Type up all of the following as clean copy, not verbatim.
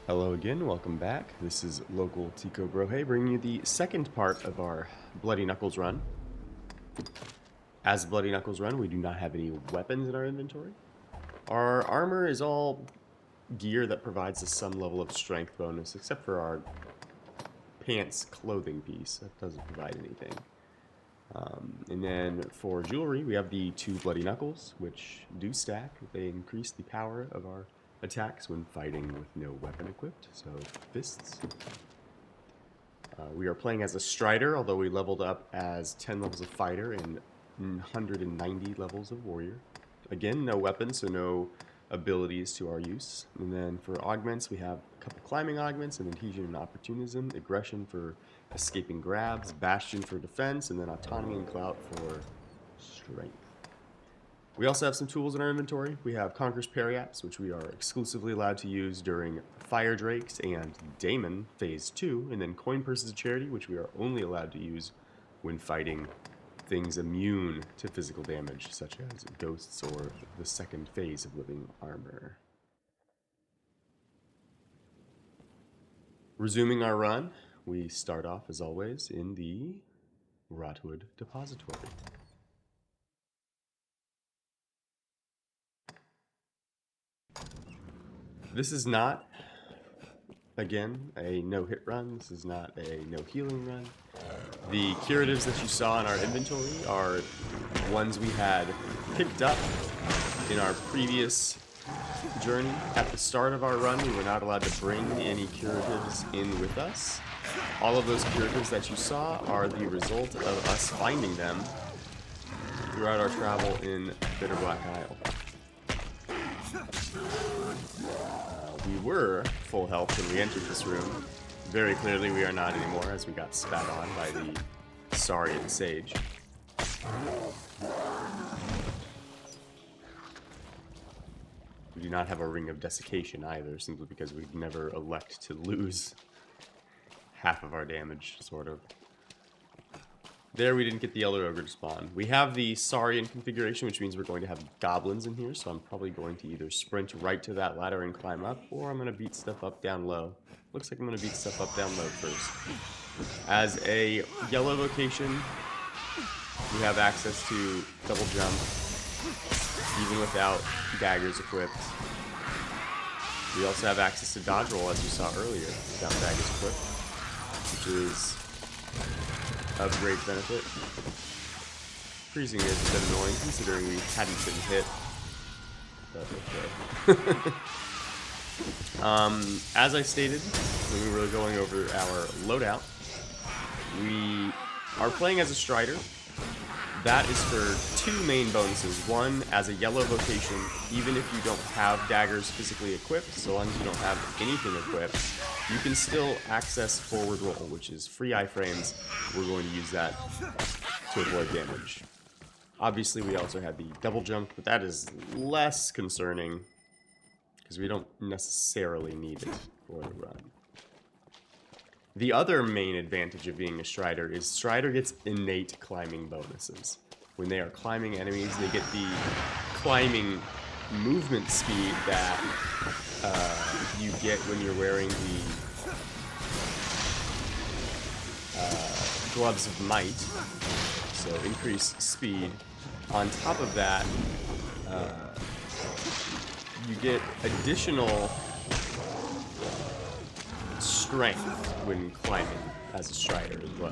Hello again, welcome back. This is local Tico Brohe bringing you the second part of our Bloody Knuckles run. As Bloody Knuckles run, we do not have any weapons in our inventory. Our armor is all gear that provides us some level of strength bonus, except for our pants clothing piece. That doesn't provide anything. And then for jewelry, we have the two Bloody Knuckles, which do stack. They increase the power of our attacks when fighting with no weapon equipped, so fists. We are playing as a Strider, although we leveled up as 10 levels of Fighter and 190 levels of Warrior. Again, no weapons, so no abilities to our use. And then for augments, we have a couple climbing augments, and Adhesion and Opportunism, Egression for escaping grabs, Bastion for defense, and then Autonomy and Clout for strength. We also have some tools in our inventory. We have Conqueror's Periapt, which we are exclusively allowed to use during Fire Drakes and Daimon Phase 2, and then Coin Purses of Charity, which we are only allowed to use when fighting things immune to physical damage, such as ghosts or the second phase of Living Armor. Resuming our run, we start off, as always, in the Rotwood Depository. This is not, again, a no-hit run. This is not a no-healing run. The curatives that you saw in our inventory are ones we had picked up in our previous journey. At the start of our run, we were not allowed to bring any curatives in with us. All of those curatives that you saw are the result of us finding them throughout our travel in Bitterblack Isle. We were full health when we entered this room. Very clearly we are not anymore, as we got spat on by the Saurian Sage. We do not have a Ring of Desiccation either, simply because we never elect to lose half of our damage, sort of. There we didn't get the Elder Ogre to spawn. We have the Saurian configuration, which means we're going to have goblins in here, so I'm probably going to either sprint right to that ladder and climb up, or I'm going to beat stuff up down low. Looks like I'm going to beat stuff up down low first. As a yellow location, we have access to double jump, even without daggers equipped. We also have access to dodge roll, as you saw earlier, without daggers equipped, which is of great benefit. Freezing is a bit annoying considering we hadn't been hit. But okay. As I stated when we were going over our loadout, we are playing as a Strider. That is for two main bonuses. One, as a yellow vocation, even if you don't have daggers physically equipped, so long as you don't have anything equipped, you can still access forward roll, which is free iframes. We're going to use that to avoid damage. Obviously, we also have the double jump, but that is less concerning because we don't necessarily need it for the run. The other main advantage of being a Strider is Strider gets innate climbing bonuses. When they are climbing enemies, they get the climbing movement speed that you get when you're wearing the Gloves of Might. So increased speed. On top of that, you get additional strength when climbing as a Strider as well.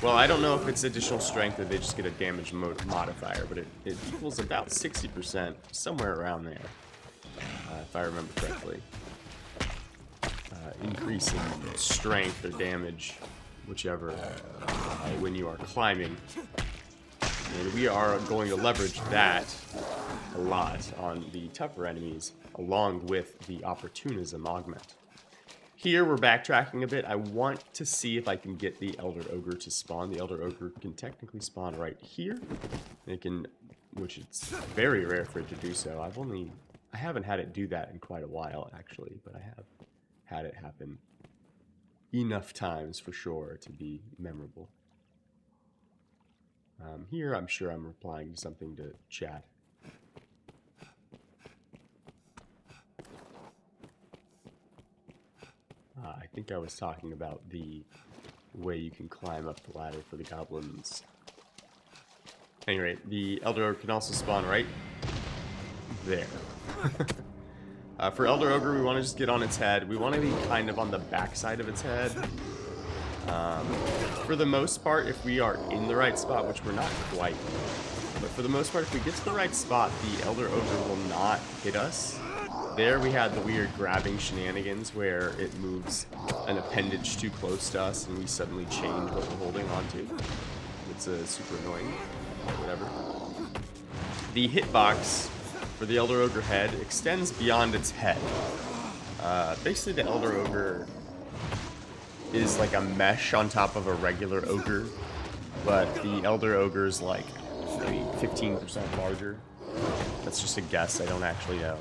Well, I don't know if it's additional strength or they just get a damage modifier, but it equals about 60%, somewhere around there, if I remember correctly. Increase in strength or damage, whichever, when you are climbing. And we are going to leverage that a lot on the tougher enemies, along with the Opportunism augment. Here, we're backtracking a bit. I want to see if I can get the Elder Ogre to spawn. The Elder Ogre can technically spawn right here. It can, which it's very rare for it to do so. I haven't had it do that in quite a while, actually, but I have had it happen enough times for sure to be memorable. Here, I'm sure I'm replying to something to chat. I think I was talking about the way you can climb up the ladder for the goblins. Anyway, the Elder Ogre can also spawn right there. For Elder Ogre, we want to just get on its head. We want to be kind of on the backside of its head. For the most part, if we are in the right spot, which we're not quite, but for the most part, if we get to the right spot, the Elder Ogre will not hit us. There we had the weird grabbing shenanigans where it moves an appendage too close to us and we suddenly change what we're holding onto. It's super annoying. Whatever. The hitbox for the Elder Ogre head extends beyond its head. Basically, the Elder Ogre is like a mesh on top of a regular ogre, but the Elder Ogre is like maybe 15% larger. That's just a guess, I don't actually know.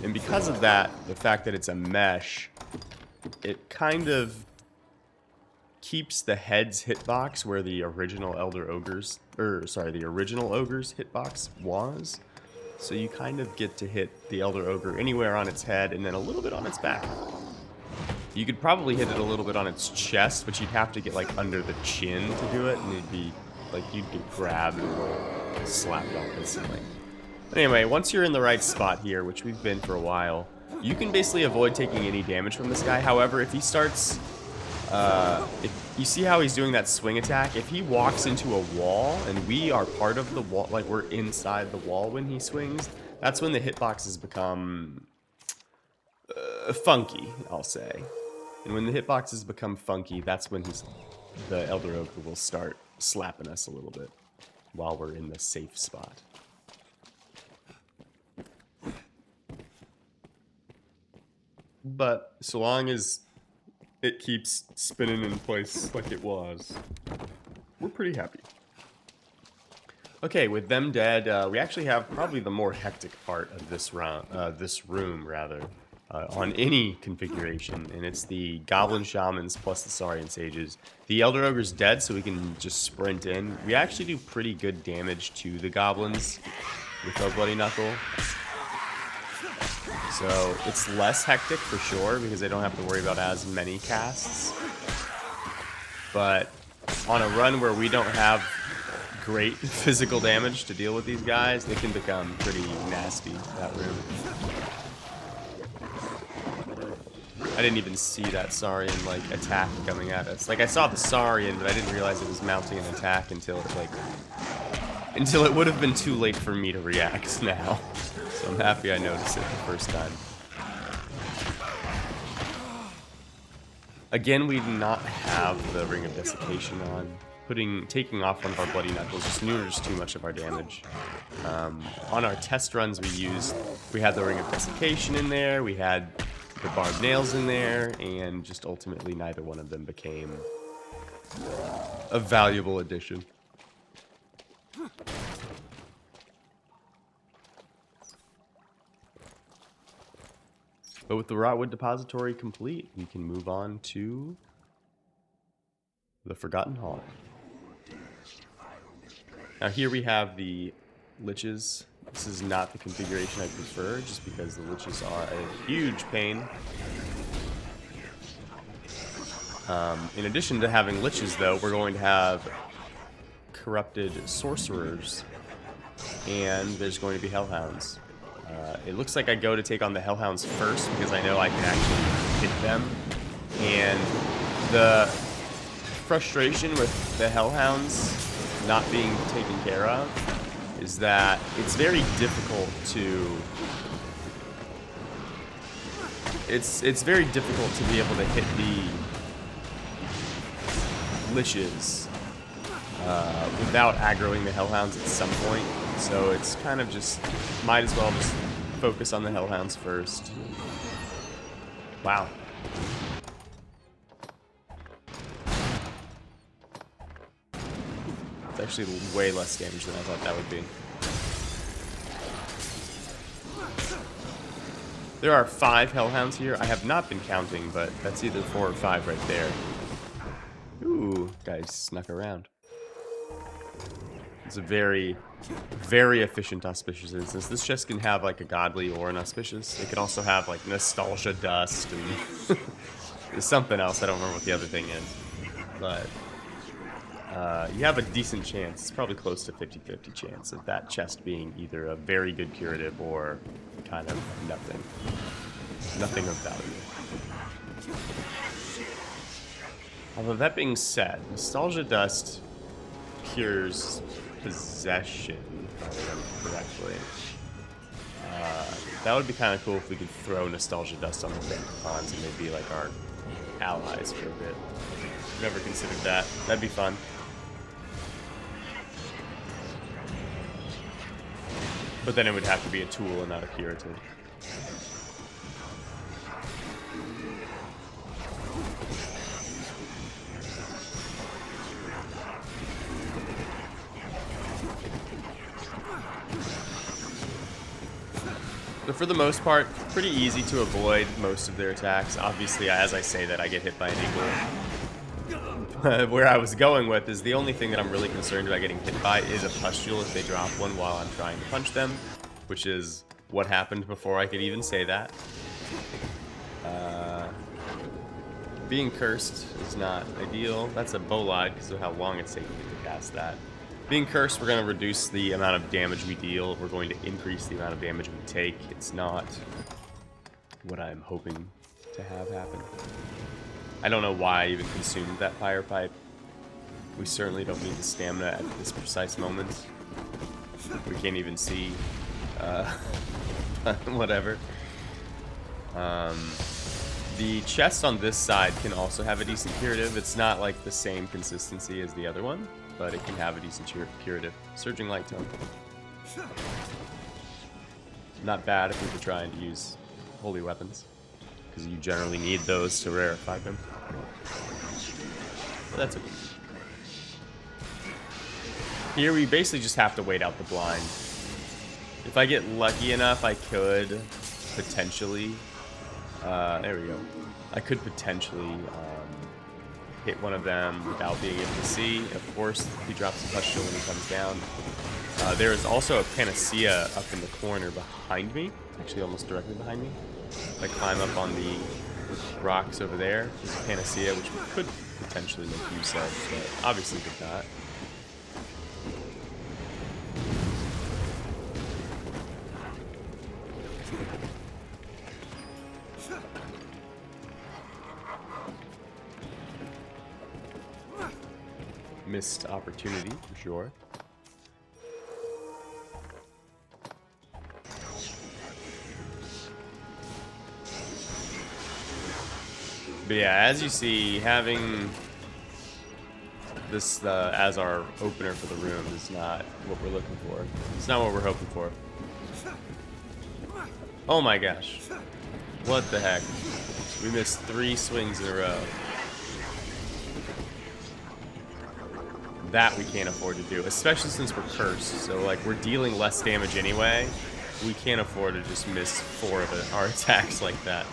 And because of that, the fact that it's a mesh, it kind of keeps the head's hitbox where the original Elder Ogre's, the original Ogre's hitbox was. So you kind of get to hit the Elder Ogre anywhere on its head and then a little bit on its back. You could probably hit it a little bit on its chest, but you'd have to get like under the chin to do it, and it'd be like you'd get grabbed and slapped off instantly. But anyway, once you're in the right spot here, which we've been for a while, you can basically avoid taking any damage from this guy. However, if he starts, if you see how he's doing that swing attack, if he walks into a wall and we are part of the wall, like we're inside the wall when he swings, that's when the hitboxes become funky, I'll say. And when the hitboxes become funky, that's when the Elder Ogre will start slapping us a little bit while we're in the safe spot. But so long as it keeps spinning in place like it was, we're pretty happy. Okay, with them dead, we actually have probably the more hectic part of this room, on any configuration, and it's the Goblin Shamans plus the Saurian Sages. The Elder Ogre's dead, so we can just sprint in. We actually do pretty good damage to the Goblins with our Bloody Knuckle. So it's less hectic for sure, because they don't have to worry about as many casts. But on a run where we don't have great physical damage to deal with these guys, they can become pretty nasty, that room. I didn't even see that Saurian like attack coming at us. Like I saw the Saurian, but I didn't realize it was mounting an attack until it would have been too late for me to react now. So I'm happy I noticed it the first time. Again, we do not have the Ring of Desiccation on. Taking off one of our Bloody Knuckles just neuters too much of our damage. On our test runs we had the Ring of Desiccation in there, we had the Barbed Nails in there, and just ultimately neither one of them became a valuable addition. But with the Rotwood Depository complete, we can move on to the Forgotten Hall. Now here we have the Liches. This is not the configuration I prefer, just because the Liches are a huge pain. In addition to having Liches, though, we're going to have Corrupted Sorcerers, and there's going to be Hellhounds. It looks like I go to take on the Hellhounds first, because I know I can actually hit them. And the frustration with the Hellhounds not being taken care of is that it's very difficult to... It's very difficult to be able to hit the Liches without aggroing the Hellhounds at some point. So it's kind of just, might as well just focus on the Hellhounds first. Wow. It's actually way less damage than I thought that would be. There are 5 Hellhounds here. I have not been counting, but that's either 4 or 5 right there. Ooh, guys snuck around. It's a very, very efficient Auspicious Instance. This chest can have like a Godly or an Auspicious. It can also have like Nostalgia Dust and There's something else. I don't remember what the other thing is. But you have a decent chance. It's probably close to 50-50 chance of that chest being either a very good curative or kind of nothing. Nothing of value. Although that being said, Nostalgia Dust cures possession, if I remember correctly. That would be kind of cool if we could throw Nostalgia Dust on the Vampires and they'd be like our allies for a bit. Never considered that. That'd be fun. But then it would have to be a tool and not a curative. But for the most part, pretty easy to avoid most of their attacks. Obviously, as I say that, I get hit by an eagle. Where I was going with is the only thing that I'm really concerned about getting hit by is a pustule if they drop one while I'm trying to punch them, which is what happened before I could even say that. Being cursed is not ideal. That's a bolide because of how long it's taking me to cast that. Being cursed, we're going to reduce the amount of damage we deal. We're going to increase the amount of damage we take. It's not what I'm hoping to have happen. I don't know why I even consumed that fire pipe. We certainly don't need the stamina at this precise moment. We can't even see. Whatever. The chest on this side can also have a decent curative. It's not like the same consistency as the other one, but it can have a decent curative. Surging Light Tone. Not bad if we were trying to use holy weapons, because you generally need those to rarefy them. But that's okay. Here we basically just have to wait out the blind. If I get lucky enough, I could potentially... there we go. I could potentially hit one of them without being able to see. Of course, he drops a pustule when he comes down. There is also a Panacea up in the corner behind me. Actually, almost directly behind me. If I climb up on the rocks over there, there's a Panacea, which we could potentially make use of, but obviously did not. Missed opportunity, for sure. But yeah, as you see, having this as our opener for the room is not what we're looking for. It's not what we're hoping for. Oh my gosh. What the heck? We missed 3 swings in a row. That we can't afford to do, especially since we're cursed. So like we're dealing less damage anyway. We can't afford to just miss 4 of our attacks like that.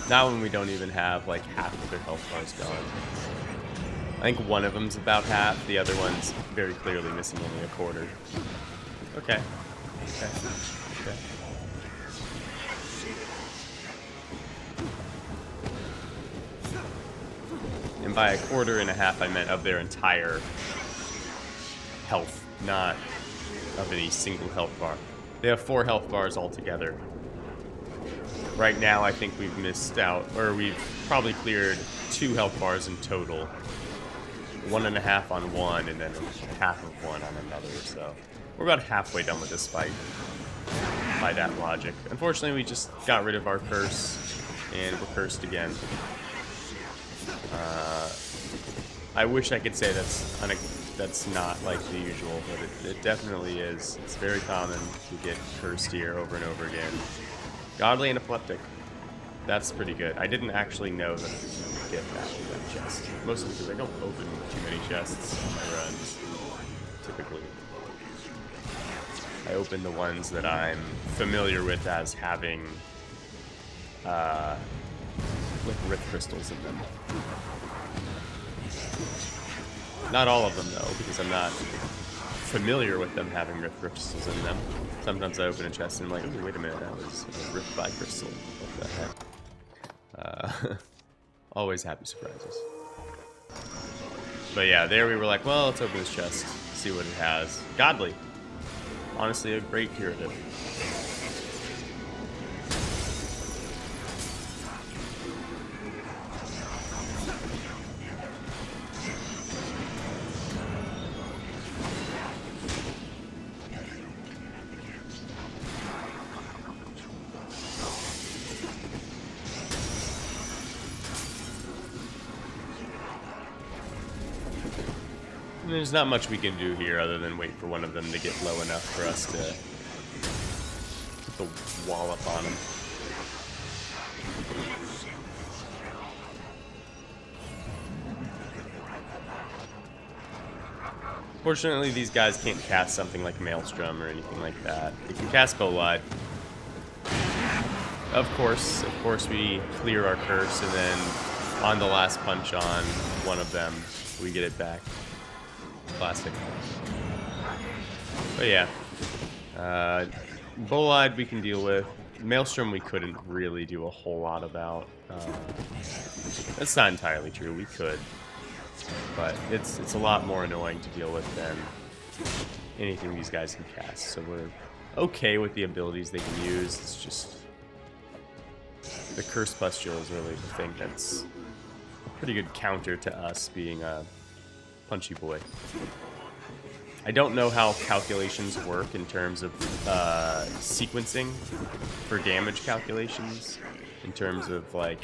Not when we don't even have like half of their health bars gone. I think one of them's about half. The other one's very clearly missing only a quarter. Okay. Okay. Okay. And by a quarter and a half, I meant of their entire health, not of any single health bar. They have 4 health bars altogether. Right now, I think we've missed out, or we've probably cleared 2 health bars in total. 1.5 on one, and then half of one on another, so we're about halfway done with this fight, by that logic. Unfortunately, we just got rid of our curse, and we're cursed again. I wish I could say that's not like the usual, but it definitely is. It's very common to get cursed here over and over again. Godly and Epileptic. That's pretty good. I didn't actually know that you could get that with that chest. Mostly because I don't open too many chests on my runs, typically. I open the ones that I'm familiar with as having like Rift Crystals in them. Not all of them, though, because I'm not familiar with them having rift crystals in them. Sometimes I open a chest and I'm like, oh, wait a minute, that was a rift by crystal. What the heck? Always happy surprises. But yeah, there we were like, well, let's open this chest, see what it has. Godly. Honestly, a great curative. There's not much we can do here other than wait for one of them to get low enough for us to put the wall up on them. Fortunately, these guys can't cast something like Maelstrom or anything like that. They can cast Bolide. Of course, we clear our curse, and then on the last punch on one of them, we get it back. Classic. But yeah, Bolide we can deal with. Maelstrom we couldn't really do a whole lot about. That's not entirely true. We could, but it's a lot more annoying to deal with than anything these guys can cast. So we're okay with the abilities they can use. It's just the Curse Pustule is really the thing that's a pretty good counter to us being a punchy boy. I don't know how calculations work in terms of sequencing for damage calculations. In terms of, like,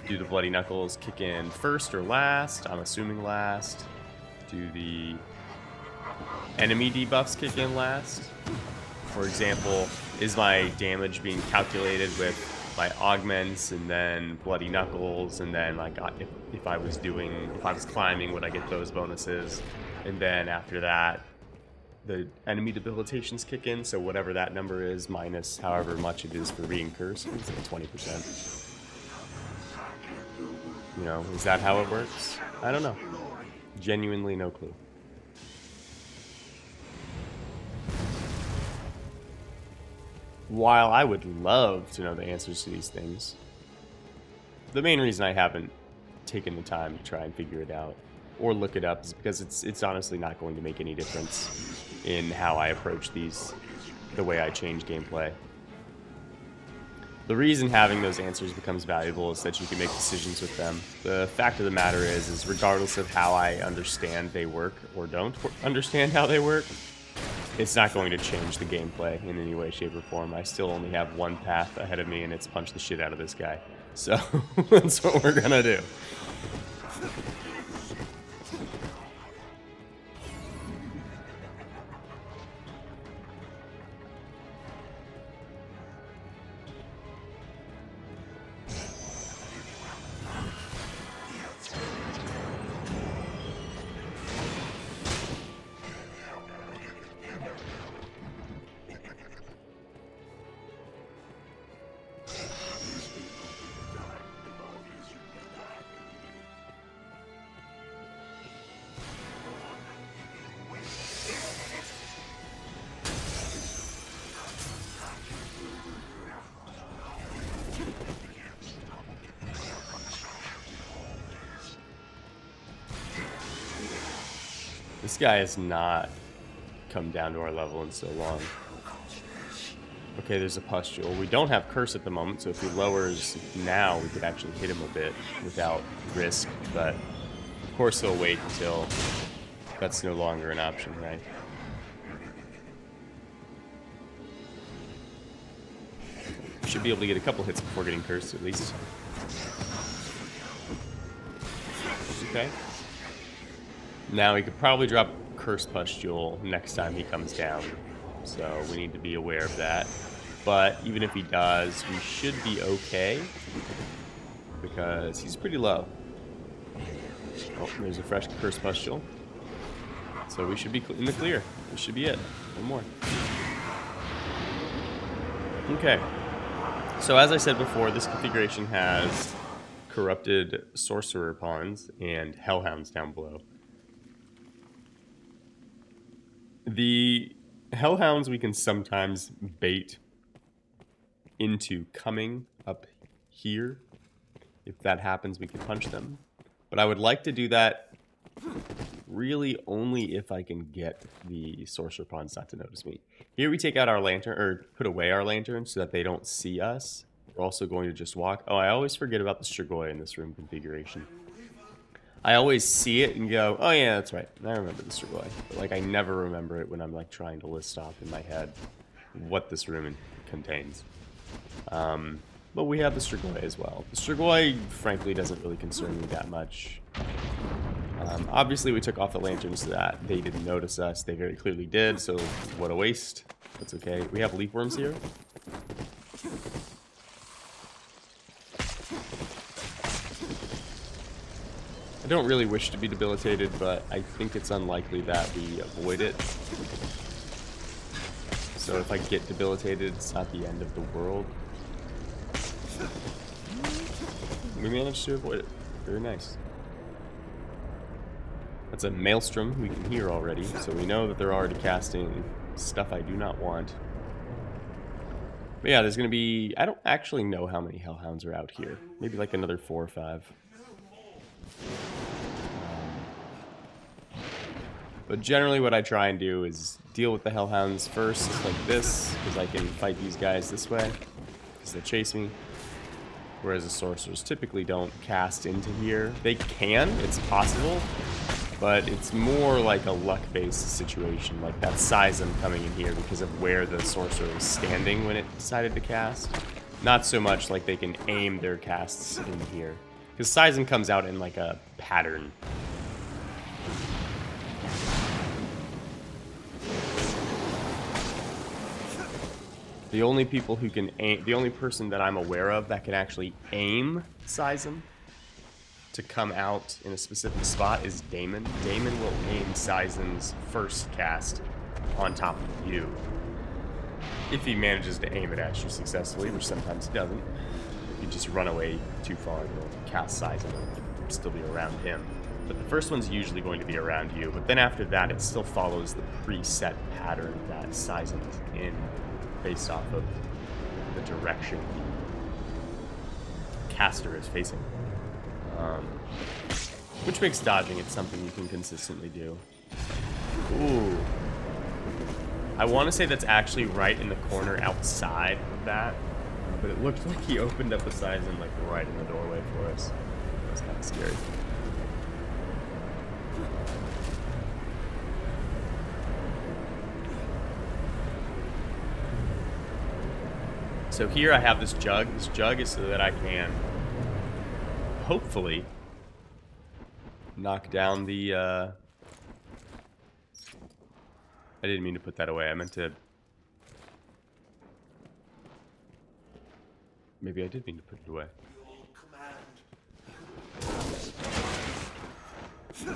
do the Bloody Knuckles kick in first or last? I'm assuming last. Do the enemy debuffs kick in last? For example, is my damage being calculated with my Augments and then Bloody Knuckles, and then like if I was climbing, would I get those bonuses? And then after that, the enemy debilitations kick in, so whatever that number is minus however much it is for being cursed, it's like 20%. You know, is that how it works? I don't know. Genuinely no clue. While I would love to know the answers to these things, the main reason I haven't taken the time to try and figure it out or look it up is because it's honestly not going to make any difference in how I approach these, the way I change gameplay. The reason having those answers becomes valuable is that you can make decisions with them. The fact of the matter is regardless of how I understand they work or don't understand how they work, it's not going to change the gameplay in any way, shape, or form. I still only have one path ahead of me, and it's punch the shit out of this guy. So, that's what we're gonna do. This guy has not come down to our level in so long. Okay, there's a pustule. We don't have curse at the moment, so if he lowers now, we could actually hit him a bit without risk, but of course he'll wait until that's no longer an option, right? Should be able to get a couple hits before getting cursed, at least. Okay. Now he could probably drop Curse Pustule next time he comes down, so we need to be aware of that. But even if he does, we should be okay, because he's pretty low. Oh, there's a fresh Curse Pustule. So we should be in the clear. This should be it. One more. Okay. So as I said before, this configuration has Corrupted Sorcerer Pawns and Hellhounds down below. The Hellhounds we can sometimes bait into coming up here. If that happens, we can punch them. But I would like to do that really only if I can get the Sorcerer Pawns not to notice me. Here we take out our lantern, or put away our lantern so that they don't see us. We're also going to just walk. Oh, I always forget about the Strigoi in this room configuration. I always see it and go, oh yeah, that's right. I remember the Strigoi. But like, I never remember it when I'm like trying to list off in my head what this room contains. But we have the Strigoi as well. The Strigoi, frankly, doesn't really concern me that much. Obviously, we took off the lantern so that they didn't notice us. They very clearly did, so what a waste. That's okay. We have leaf worms here. I don't really wish to be debilitated, but I think it's unlikely that we avoid it. So if I get debilitated, it's not the end of the world. We managed to avoid it. Very nice. That's a Maelstrom we can hear already, so we know that they're already casting stuff I do not want. But yeah, there's going to be... I don't actually know how many Hellhounds are out here. Maybe like another 4 or 5. But generally what I try and do is deal with the Hellhounds first, like this, because I can fight these guys this way, because they chase me. Whereas the sorcerers typically don't cast into here. They can, it's possible, but it's more like a luck-based situation, like that Seism coming in here because of where the sorcerer was standing when it decided to cast. Not so much like they can aim their casts in here. Because Seism comes out in like a pattern. The only people who can aim, the only person that I'm aware of that can actually aim Seism to come out in a specific spot is Daimon. Daimon will aim Seism's first cast on top of you. If he manages to aim it at you successfully, which sometimes he doesn't. If you just run away too far, you'll cast Seism and still be around him. But the first one's usually going to be around you, but then after that it still follows the preset pattern that Seism is in, based off of the direction the caster is facing. Which makes dodging it something you can consistently do. Ooh. I want to say that's actually right in the corner outside of that, but it looked like he opened up a Seism like right in the doorway for us. That was kind of scary. So here I have this jug. This jug is so that I can hopefully knock down the... I didn't mean to put that away. I meant to... Maybe I did mean to put it away.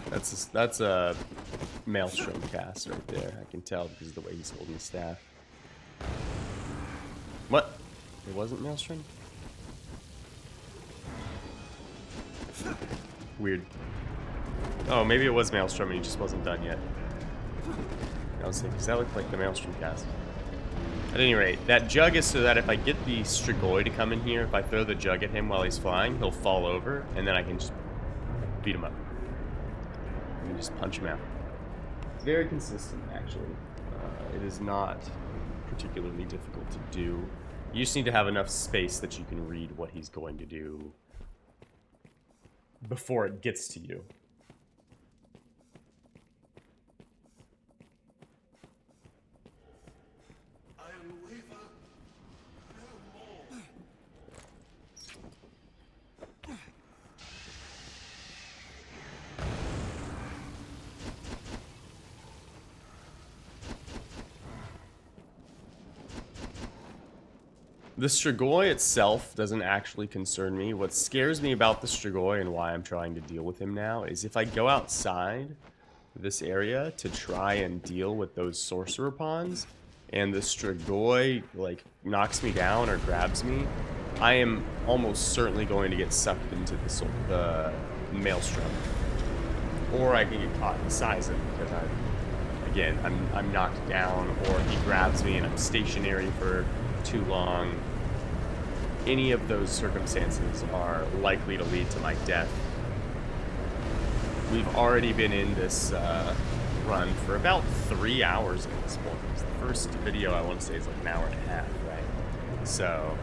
That's a Maelstrom cast right there. I can tell because of the way he's holding the staff. What? It wasn't Maelstrom? Weird. Oh, maybe it was Maelstrom and he just wasn't done yet. I was thinking, because that looked like the Maelstrom cast. At any rate, that jug is so that if I get the Strigoi to come in here, if I throw the jug at him while he's flying, he'll fall over, and then I can just beat him up. I can just punch him out. It's very consistent, actually. It is not particularly difficult to do. You just need to have enough space that you can read what he's going to do before it gets to you. The Strigoi itself doesn't actually concern me. What scares me about the Strigoi and why I'm trying to deal with him now is if I go outside this area to try and deal with those Sorcerer Pawns and the Strigoi like knocks me down or grabs me, I am almost certainly going to get sucked into the Maelstrom. Or I can get caught in Seism because I again, I'm knocked down, or he grabs me and I'm stationary for too long. Any of those circumstances are likely to lead to my death. We've already been in this run for about 3 hours at this point. The first video, I want to say, is like an hour and a half, right? So,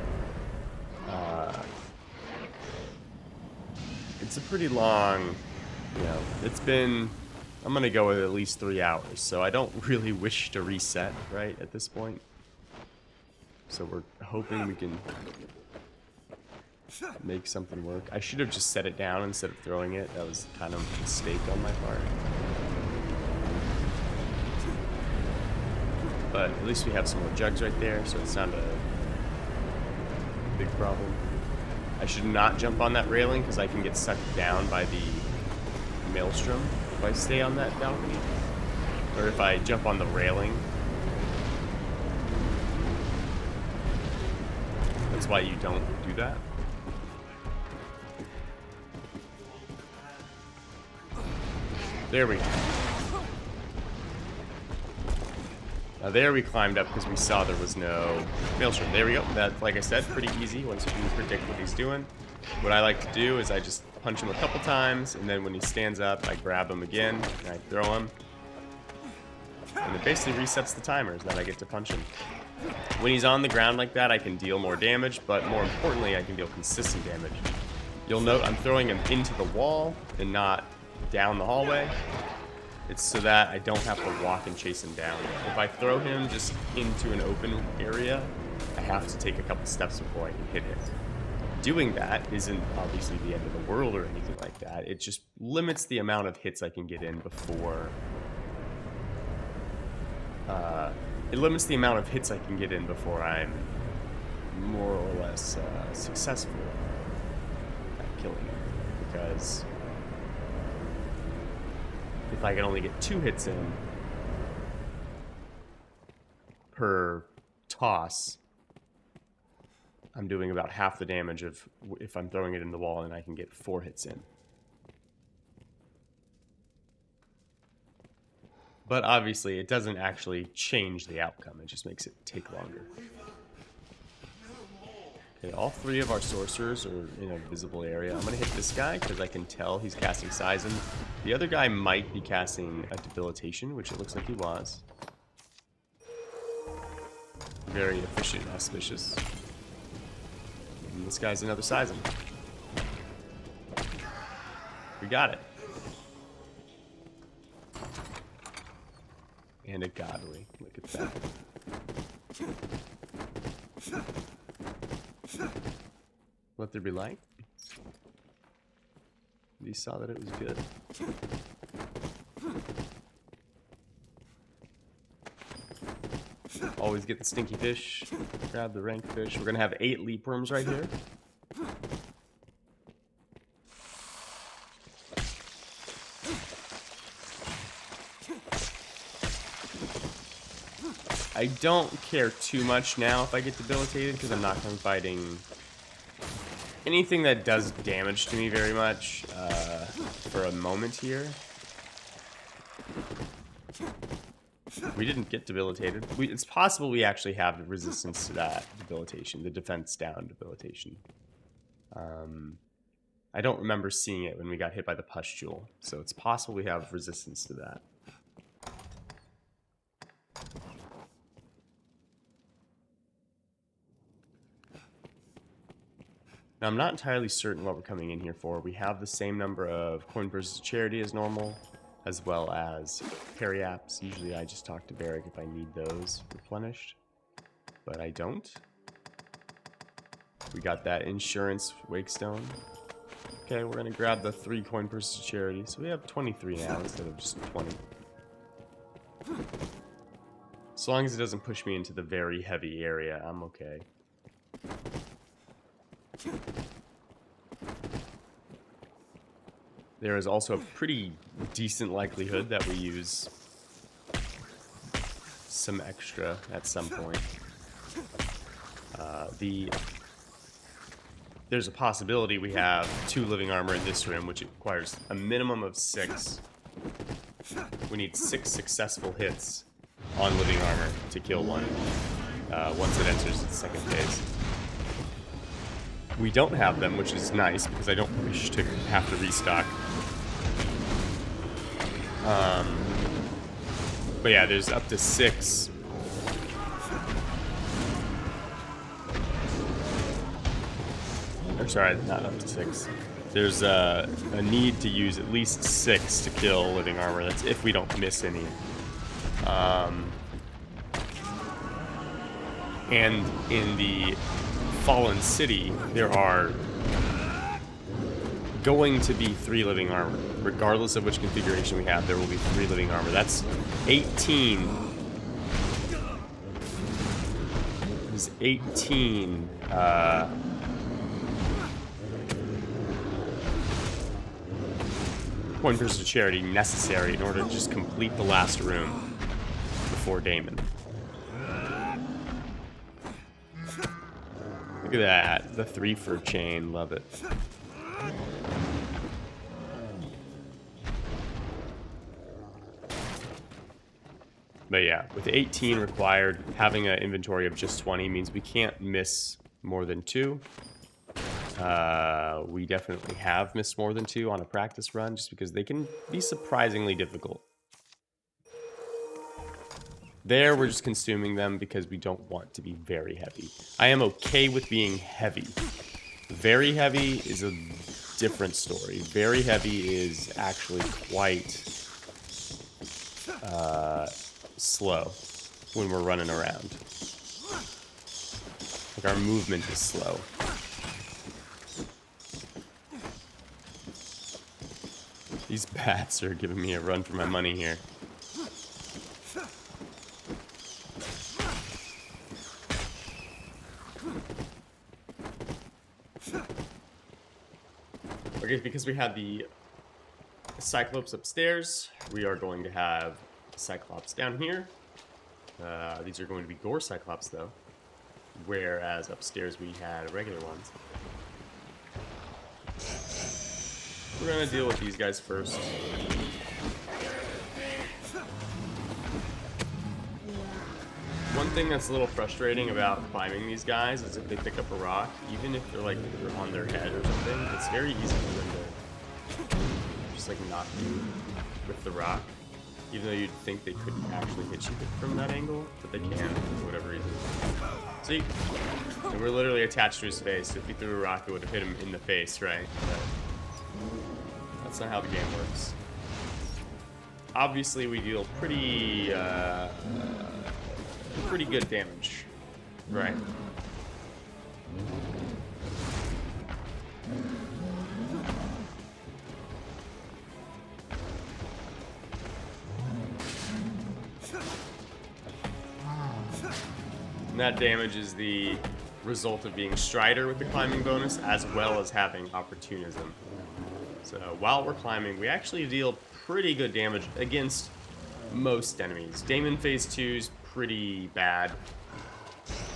it's a pretty long, you know, it's been, I'm going to go with at least 3 hours, so I don't really wish to reset, right, at this point. So we're hoping we can make something work. I should have just set it down instead of throwing it. That was kind of a mistake on my part. But at least we have some more jugs right there, so it's not a big problem. I should not jump on that railing because I can get sucked down by the maelstrom if I stay on that balcony. Or if I jump on the railing. That's why you don't do that. There we go. Now there we climbed up because we saw there was no maelstrom. There we go. That's, like I said, pretty easy once you can predict what he's doing. What I like to do is I just punch him a couple times, and then when he stands up, I grab him again, and I throw him. And it basically resets the timers that I get to punch him. When he's on the ground like that, I can deal more damage, but more importantly, I can deal consistent damage. You'll note I'm throwing him into the wall and not down the hallway. It's so that I don't have to walk and chase him down. If I throw him just into an open area, I have to take a couple steps before I can hit it. Doing that isn't obviously the end of the world or anything like that. It just limits the amount of hits I can get in before... it limits the amount of hits I can get in before I'm more or less successful at killing him. Because if I can only get 2 hits in per toss, I'm doing about half the damage of if I'm throwing it in the wall and I can get 4 hits in. But obviously, it doesn't actually change the outcome. It just makes it take longer. Okay, all 3 of our sorcerers are in a visible area. I'm going to hit this guy because I can tell he's casting Seisen. The other guy might be casting a Debilitation, which it looks like he was. Very efficient and auspicious. And this guy's another Seisen. We got it. And a godly. Look at that. Let there be light. You saw that it was good. Always get the stinky fish. Grab the rank fish. We're gonna have 8 leap worms right here. I don't care too much now if I get debilitated because I'm not fighting anything that does damage to me very much for a moment here. We didn't get debilitated. It's possible we actually have resistance to that debilitation, the defense down debilitation. I don't remember seeing it when we got hit by the pustule, so it's possible we have resistance to that. Now, I'm not entirely certain what we're coming in here for. We have the same number of coin purses of charity as normal, as well as Periapts. Usually I just talk to Barrick if I need those replenished, but I don't. We got that insurance wakestone. Okay, we're gonna grab the 3 coin purses of charity, so we have 23 now instead of just 20. As long as it doesn't push me into the very heavy area, I'm okay. There is also a pretty decent likelihood that we use some extra at some point. There's a possibility we have 2 living armor in this room, which requires a minimum of 6 We need 6 successful hits on living armor to kill one once it enters its second phase. We don't have them, which is nice because I don't wish to have to restock. But yeah, there's up to 6. Or sorry, not up to 6. There's a need to use at least 6 to kill living armor. That's if we don't miss any. And in the Fallen City, there are going to be 3 living armor. Regardless of which configuration we have, there will be 3 living armor. That's 18. There's 18. Pointers to charity necessary in order to just complete the last room before Daimon. Look at that. The 3 for chain. Love it. But yeah, with 18 required, having an inventory of just 20 means we can't miss more than 2. We definitely have missed more than 2 on a practice run just because they can be surprisingly difficult. There, we're just consuming them because we don't want to be very heavy. I am okay with being heavy. Very heavy is a different story. Very heavy is actually quite slow when we're running around. Like our movement is slow. These bats are giving me a run for my money here. Okay, because we had the Cyclops upstairs, we are going to have Cyclops down here. These are going to be Gore Cyclops, though. Whereas upstairs we had regular ones. We're going to deal with these guys first. One thing that's a little frustrating about climbing these guys is if they pick up a rock, even if they're like on their head or something, it's very easy for them to just like knock you with the rock. Even though you'd think they couldn't actually hit you from that angle, but they can for whatever reason. See? And we're literally attached to his face. So if he threw a rock, it would have hit him in the face, right? But that's not how the game works. Obviously, we deal pretty good damage, right? And that damage is the result of being Strider with the climbing bonus, as well as having Opportunism. So while we're climbing, we actually deal pretty good damage against most enemies. Daimon Phase 2 is pretty bad,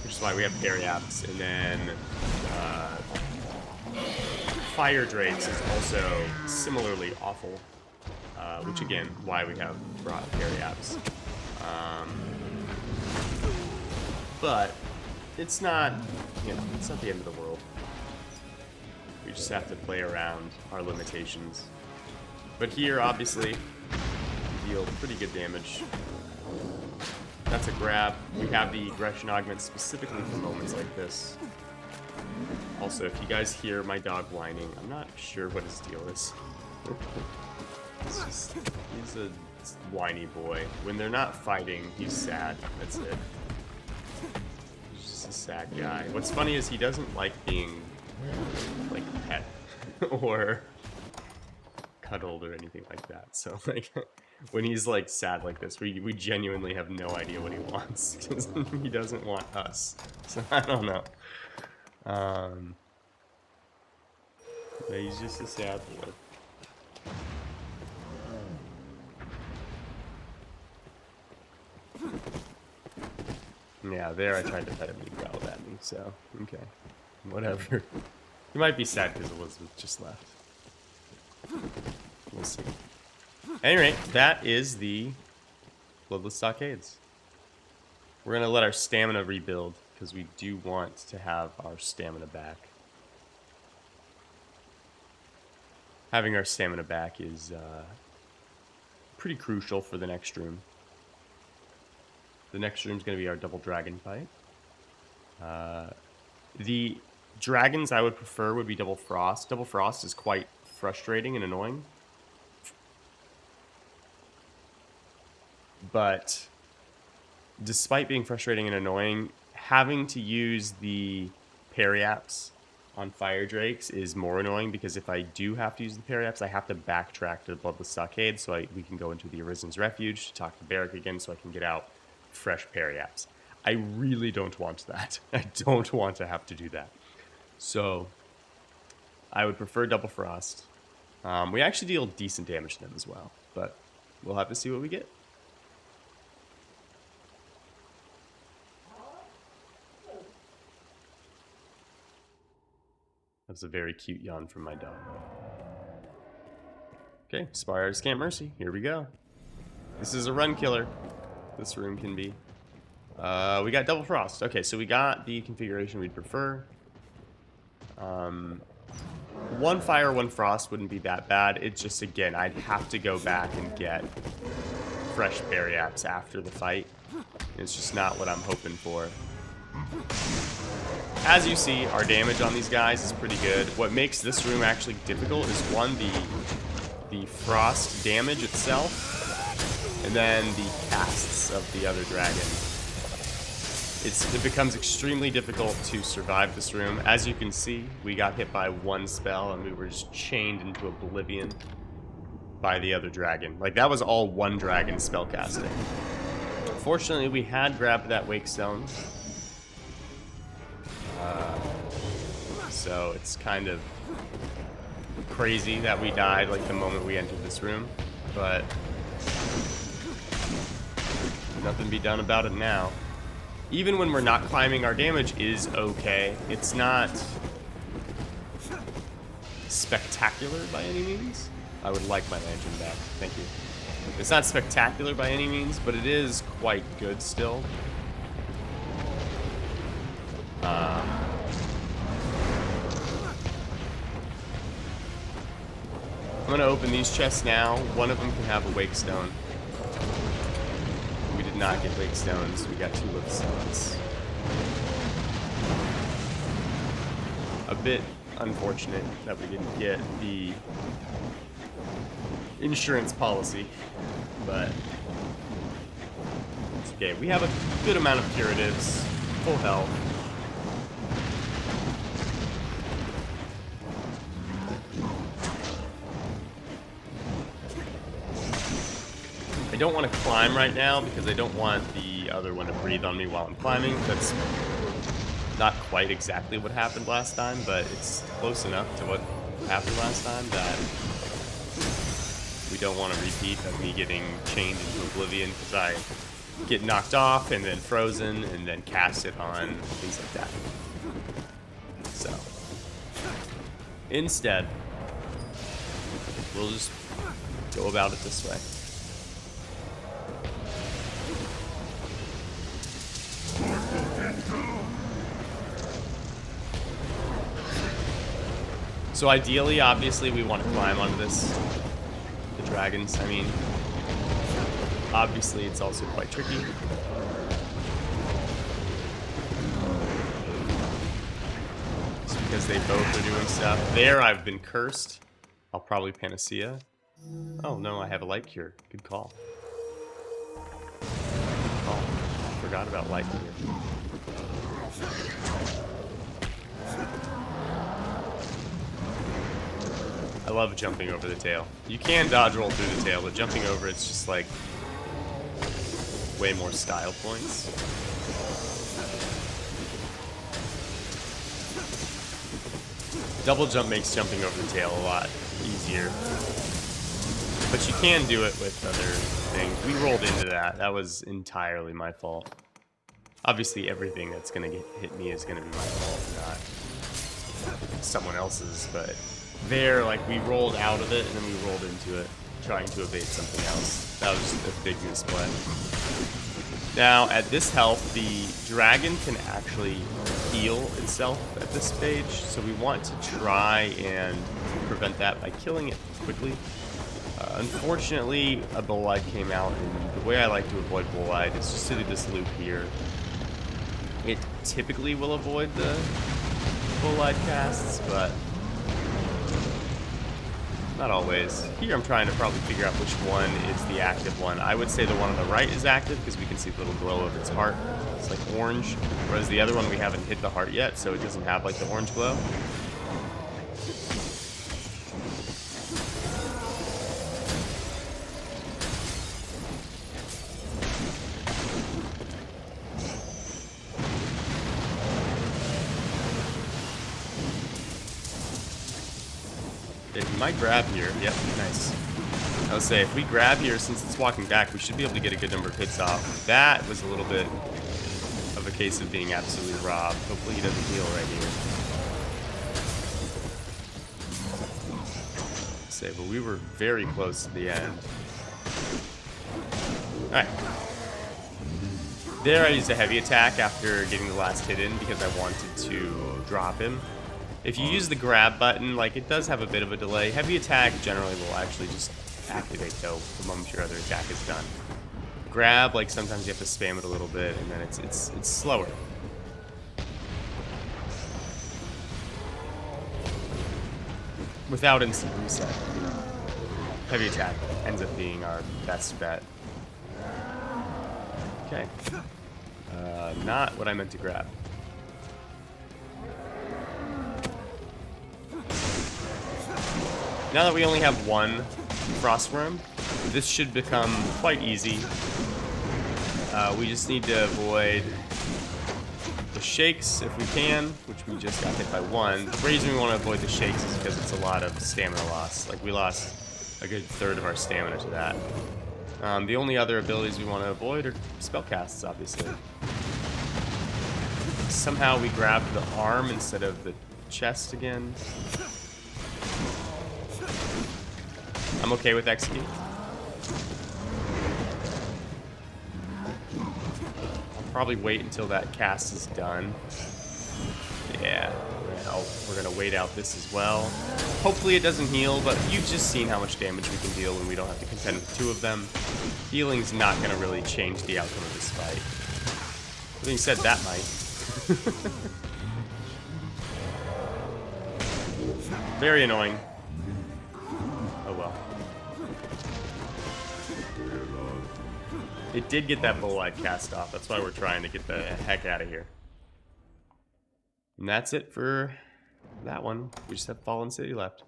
which is why we have Periapts, and then Fire Drakes is also similarly awful, which again, why we have brought Periapts. But it's not, it's not the end of the world. We just have to play around our limitations. But here, obviously, we deal pretty good damage. That's a grab. We have the Egression Augments specifically for moments like this. Also, if you guys hear my dog whining, I'm not sure what his deal is. It's just, he's a whiny boy. When they're not fighting, he's sad. That's it. He's just a sad guy. What's funny is he doesn't like being, like, pet or cuddled or anything like that. So, like, when he's, like, sad like this, we genuinely have no idea what he wants. He doesn't want us. So, I don't know. But he's just a sad boy. Yeah, there I tried to pet him and he growled at me, so, okay. Whatever. He might be sad because Elizabeth just left. We'll see. At any rate, that is the Bloodless Stockades. We're going to let our stamina rebuild, because we do want to have our stamina back. Having our stamina back is pretty crucial for the next room. The next room is going to be our double dragon fight. The dragons I would prefer would be double frost. Double frost is quite frustrating and annoying. But despite being frustrating and annoying, having to use the Periapts on fire drakes is more annoying, because if I do have to use the Periapts, I have to backtrack to the Bloodless Stockade so we can go into the Arisen's Refuge to talk to Barrack again so I can get out fresh Periapts. I really don't want that. I don't want to have to do that. So I would prefer double frost. We actually deal decent damage to them as well, but we'll have to see what we get. That's a very cute yawn from my dog. Okay, Sparyard, Scant, Mercy. Here we go. This is a run killer. This room can be. We got double frost. Okay, so we got the configuration we'd prefer. One fire, one frost wouldn't be that bad. It's just, again, I'd have to go back and get fresh Periapts after the fight. It's just not what I'm hoping for. As you see, our damage on these guys is pretty good. What makes this room actually difficult is, one, the frost damage itself, and then the casts of the other dragon. It becomes extremely difficult to survive this room. As you can see, we got hit by one spell and we were just chained into oblivion by the other dragon. Like, that was all one dragon spellcasting. Fortunately, we had grabbed that Wake Stone. So it's kind of crazy that we died like the moment we entered this room, but nothing to be done about it now. Even when we're not climbing, our damage is okay. It's not spectacular by any means. I would like my lantern back. Thank you. It's not spectacular by any means, but it is quite good still. I'm going to open these chests now. One of them can have a Wake Stone. We did not get Wake Stones. We got 2 Lift Stones. A bit unfortunate that we didn't get the insurance policy, but it's okay. We have a good amount of curatives, full health. I don't want to climb right now because I don't want the other one to breathe on me while I'm climbing. That's not quite exactly what happened last time, but it's close enough to what happened last time that we don't want a repeat of me getting chained into oblivion, because I get knocked off and then frozen and then cast it on, things like that. So instead, we'll just go about it this way. So ideally, obviously, we want to climb onto this, the dragons. I mean, obviously, it's also quite tricky. Just because they both are doing stuff. There, I've been cursed. I'll probably Panacea. Oh, no, I have a Light Cure. Good call. Oh, forgot about Light Cure. I love jumping over the tail. You can dodge roll through the tail, but jumping over it's just like way more style points. Double jump makes jumping over the tail a lot easier. But you can do it with other things. We rolled into that. That was entirely my fault. Obviously everything that's gonna hit me is gonna be my fault, not someone else's, but there, like, we rolled out of it and then we rolled into it. trying to evade something else. That was a big misplay. Now, at this health, the dragon can actually heal itself at this stage, so we want to try and prevent that by killing it quickly. Unfortunately, a Bolide came out, and the way I like to avoid Bolide is just to do this loop here. It typically will avoid the Bolide casts, but not always. Here I'm trying to probably figure out which one is the active one. I would say the one on the right is active because we can see the little glow of its heart. It's like orange, whereas the other one we haven't hit the heart yet, so it doesn't have like the orange glow. We might grab here. Yep, nice. I would say if we grab here, since it's walking back, we should be able to get a good number of hits off. That was a little bit of a case of being absolutely robbed. Hopefully he doesn't heal right here. Say, but we were very close to the end. Alright. There I used a heavy attack after getting the last hit in because I wanted to drop him. If you use the grab button, like, it does have a bit of a delay. Heavy attack generally will actually just activate though the moment your other attack is done. Grab, like, sometimes you have to spam it a little bit and then it's slower. Without instant reset, you know, heavy attack ends up being our best bet. Okay. Not what I meant to grab. Now that we only have one Frostworm, this should become quite easy. We just need to avoid the shakes if we can, which we just got hit by one. The reason we want to avoid the shakes is because it's a lot of stamina loss. Like, we lost a good third of our stamina to that. The only other abilities we want to avoid are spellcasts, obviously. Somehow we grabbed the arm instead of the chest again. I'm okay with execute. I'll probably wait until that cast is done. Yeah, we're gonna wait out this as well. Hopefully it doesn't heal, but you've just seen how much damage we can deal when we don't have to contend with two of them. Healing's not gonna really change the outcome of this fight. That being said, that might. Very annoying. Oh well. It did get that Bolide cast off. That's why we're trying to get the heck out of here. And that's it for that one. We just have Fallen City left.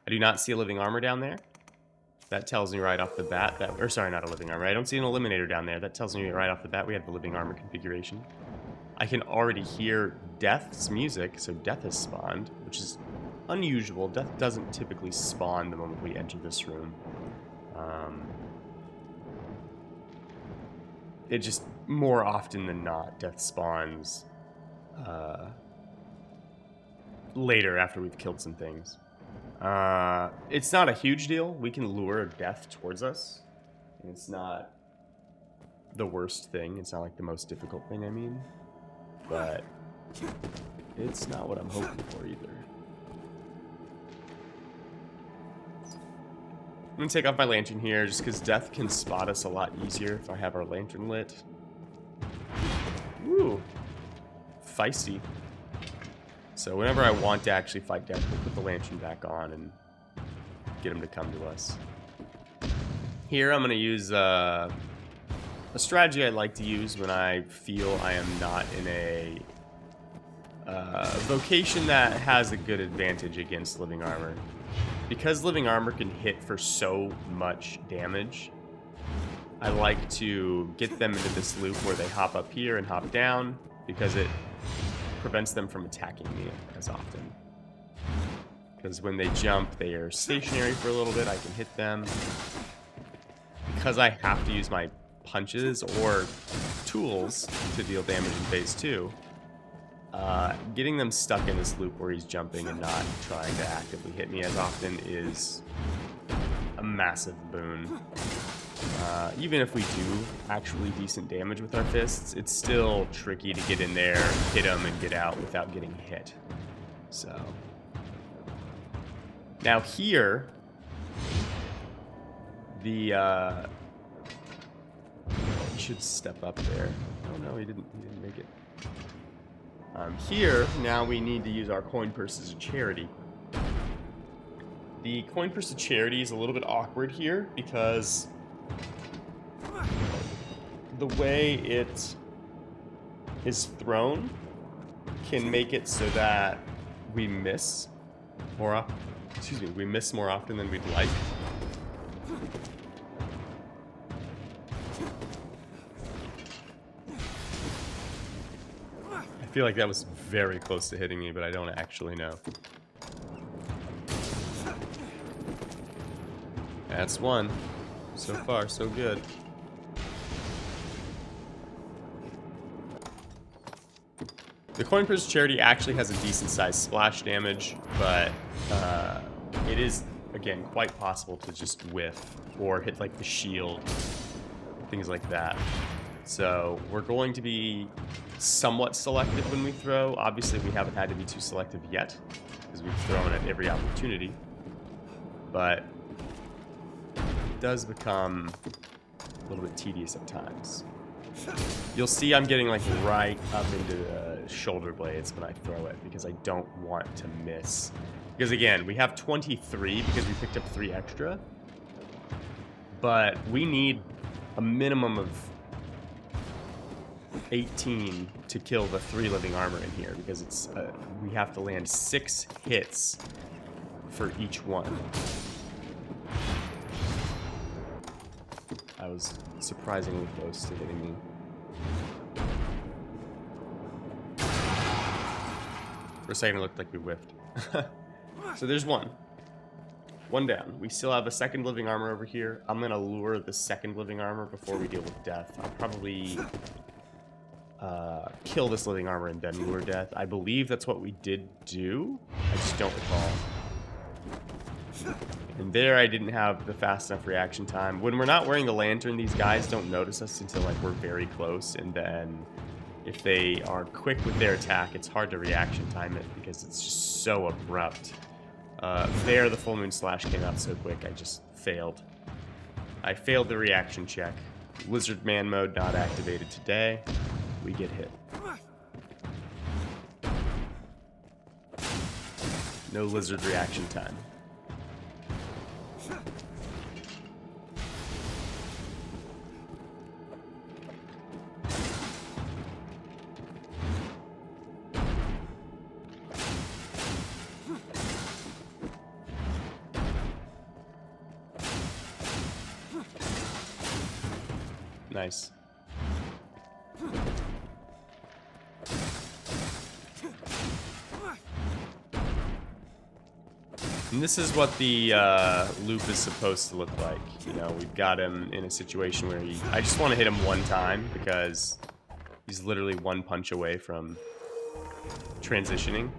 I do not see a living armor down there. That tells me right off the bat that, or sorry, not a living armor. I don't see an eliminator down there. That tells me right off the bat we have the living armor configuration. I can already hear Death's music, so Death has spawned, which is unusual. Death doesn't typically spawn the moment we enter this room. It just, more often than not, Death spawns later after we've killed some things. It's not a huge deal. We can lure Death towards us. It's not the worst thing. It's not like the most difficult thing, I mean. But it's not what I'm hoping for either. I'm gonna take off my lantern here just because Death can spot us a lot easier if I have our lantern lit. Woo! Feisty. So whenever I want to actually fight Death, we'll put the lantern back on and get him to come to us. Here I'm gonna use a strategy I like to use when I feel I am not in a vocation that has a good advantage against living armor. Because living armor can hit for so much damage, I like to get them into this loop where they hop up here and hop down, because it prevents them from attacking me as often. Because when they jump, they are stationary for a little bit, I can hit them. Because I have to use my punches or tools to deal damage in phase 2, getting them stuck in this loop where he's jumping and not trying to actively hit me as often is a massive boon. Even if we do actually decent damage with our fists, it's still tricky to get in there, hit them, and get out without getting hit. So now here, he should step up there. Oh no, he didn't make it. Here, now we need to use our coin purse as a charity. The coin purse of charity is a little bit awkward here because the way it is thrown can make it so that we miss more often. Excuse me, we miss more often than we'd like. I feel like that was very close to hitting me, but I don't actually know. That's one. So far, so good. The Coin Purse Charity actually has a decent sized splash damage, but it is, again, quite possible to just whiff or hit like the shield, things like that. So we're going to be somewhat selective when we throw. Obviously, we haven't had to be too selective yet because we've thrown at every opportunity, but it does become a little bit tedious at times. You'll see I'm getting like right up into the shoulder blades when I throw it because I don't want to miss. Because again, we have 23 because we picked up 3 extra, but we need a minimum of 18 to kill the 3 living armor in here because it's we have to land 6 hits for each one. I was surprisingly close to hitting me. For a second, it looked like we whiffed. So there's one. One down. We still have a second living armor over here. I'm going to lure the second living armor before we deal with death. I'll probably kill this living armor and then lure death. I believe that's what we did do. I just don't recall. And there I didn't have the fast enough reaction time. When we're not wearing the lantern, these guys don't notice us until like we're very close, and then if they are quick with their attack, it's hard to reaction time it because it's just so abrupt. There, the full moon slash came out so quick, I just failed. I failed the reaction check. Lizard man mode not activated today. We get hit. No lizard reaction time. Nice. And this is what the loop is supposed to look like. You know, we've got him in a situation where I just want to hit him one time because he's literally one punch away from transitioning.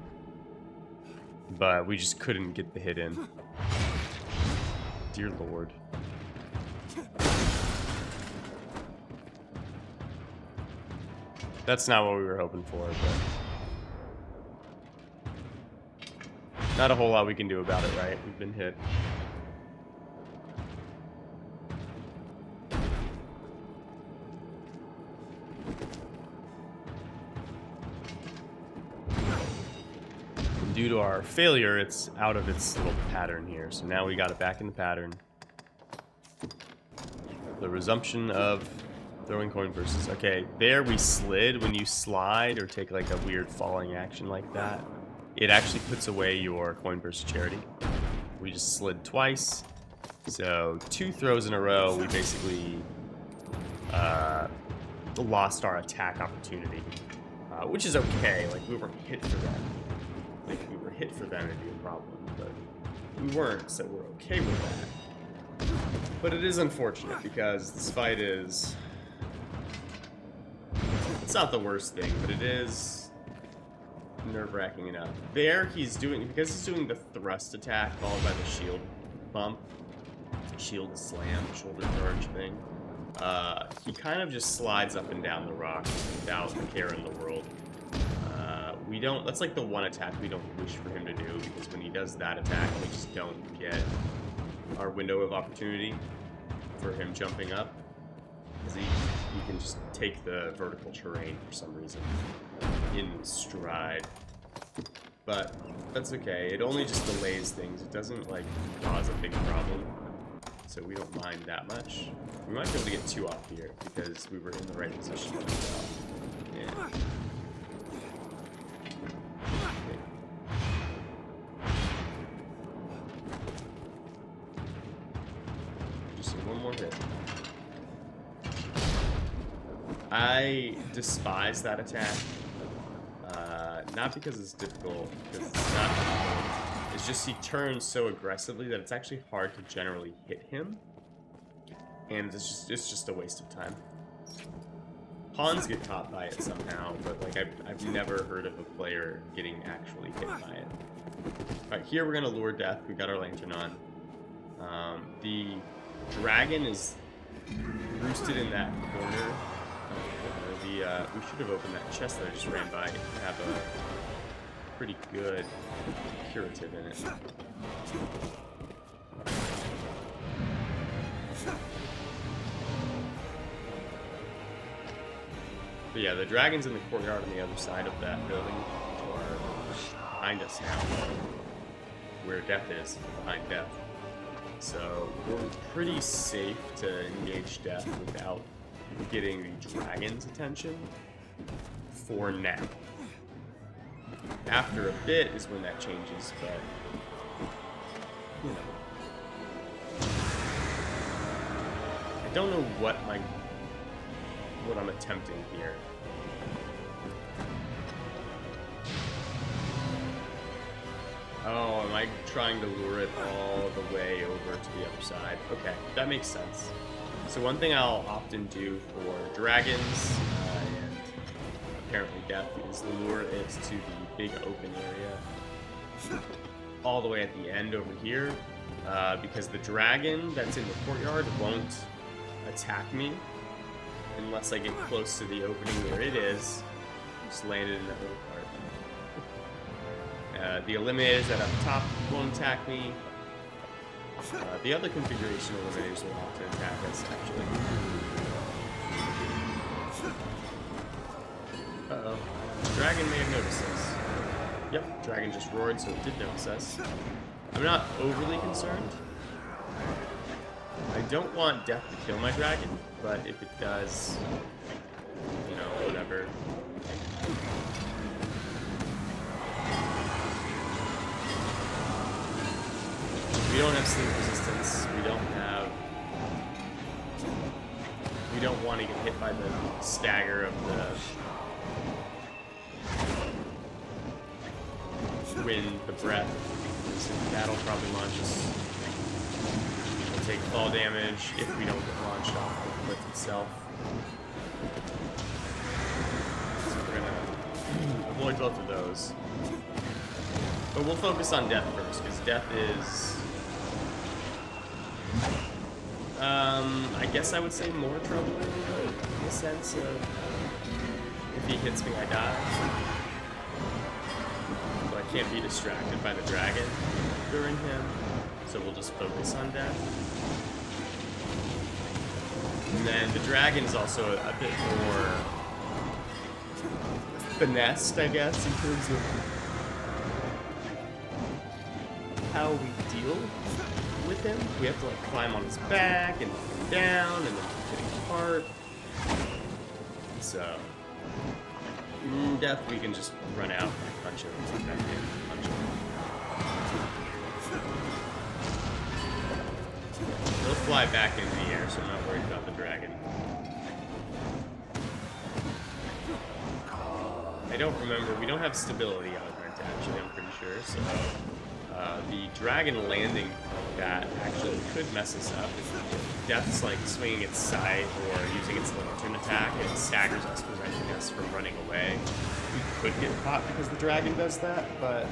But we just couldn't get the hit in. Dear Lord. That's not what we were hoping for, but not a whole lot we can do about it, right? We've been hit. And due to our failure, it's out of its little pattern here. So now we got it back in the pattern. The resumption of throwing coin purses. Okay, there we slid. When you slide or take like a weird falling action like that, it actually puts away your coin purse charity. We just slid twice. So 2 throws in a row, we basically lost our attack opportunity, which is okay. Like, we weren't hit for them. Like, if we were hit for them, it'd be a problem, but we weren't, so we're okay with that. But it is unfortunate because this fight is... It's not the worst thing, but it is nerve-wracking enough. There, he's doing, because he's doing the thrust attack followed by the shield bump, shield slam, shoulder charge thing. He kind of just slides up and down the rock without a care in the world. We don't, that's like the one attack we don't wish for him to do, because when he does that attack, we just don't get our window of opportunity for him jumping up. Because he can just take the vertical terrain for some reason in stride. But that's okay, it only just delays things, it doesn't like cause a big problem. So we don't mind that much. We might be able to get 2 off here because we were in the right position. Yeah. Just one more hit. I despise that attack. Not because it's difficult, because it's not difficult. It's just he turns so aggressively that it's actually hard to generally hit him. And it's just a waste of time. Pawns get caught by it somehow, but like I've never heard of a player getting actually hit by it. Alright, here we're gonna lure death. We got our lantern on. The dragon is roosted in that corner. We should have opened that chest that I just ran by. Have a pretty good curative in it. But yeah, the dragon's in the courtyard on the other side of that building, or behind us now, where death is, behind death. So we're pretty safe to engage death without getting the dragon's attention for now. After a bit is when that changes, but you know. I don't know what I'm attempting here. Oh, am I trying to lure it all the way over to the other side? Okay, that makes sense. So one thing I'll often do for dragons, and apparently death, is lure it to the big open area all the way at the end over here, because the dragon that's in the courtyard won't attack me unless I get close to the opening where it is. Just landed in that little part. The eliminators that are up top won't attack me. The other configuration eliminators will often attack us, actually. Uh-oh. Dragon may have noticed us. Yep, dragon just roared, so it did notice us. I'm not overly concerned. I don't want death to kill my dragon, but if it does, you know, whatever. We don't have sleep resistance. We don't want to get hit by the stagger of the wind, the breath. That'll probably launch us. We'll take fall damage if we don't get launched off the cliff itself. So we're gonna avoid both of those. But we'll focus on death first, because death is... I guess I would say more troubling, in the sense of if he hits me, I die. So I can't be distracted by the dragon during him, so we'll just focus on death. And then the dragon is also a bit more finessed, I guess, in terms of how we deal with him. We have to like climb on his back and knock him down and then hit him apart. So death we can just run out and punch him, run back in, punch him. He'll fly back into the air, so I'm not worried about the dragon. I don't remember, we don't have stability augment actually, I'm pretty sure, so the dragon landing like that actually could mess us up. If Death's like swinging its scythe or using its lantern attack, it staggers us, preventing us from running away. We could get caught because the dragon does that, but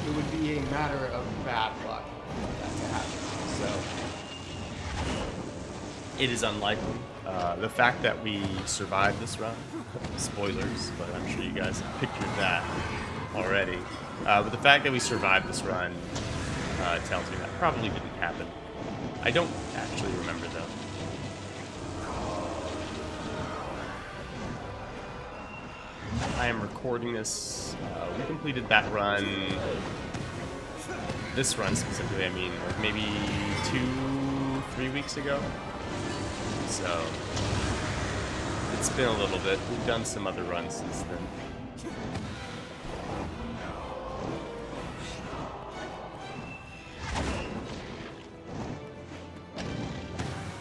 it would be a matter of bad luck. so it is unlikely. The fact that we survived this run, spoilers, but I'm sure you guys have pictured that already. But the fact that we survived this run tells me that probably didn't happen. I don't actually remember though. I am recording this. We completed that run. This run specifically, I mean, like maybe 2-3 weeks ago. So it's been a little bit. We've done some other runs since then.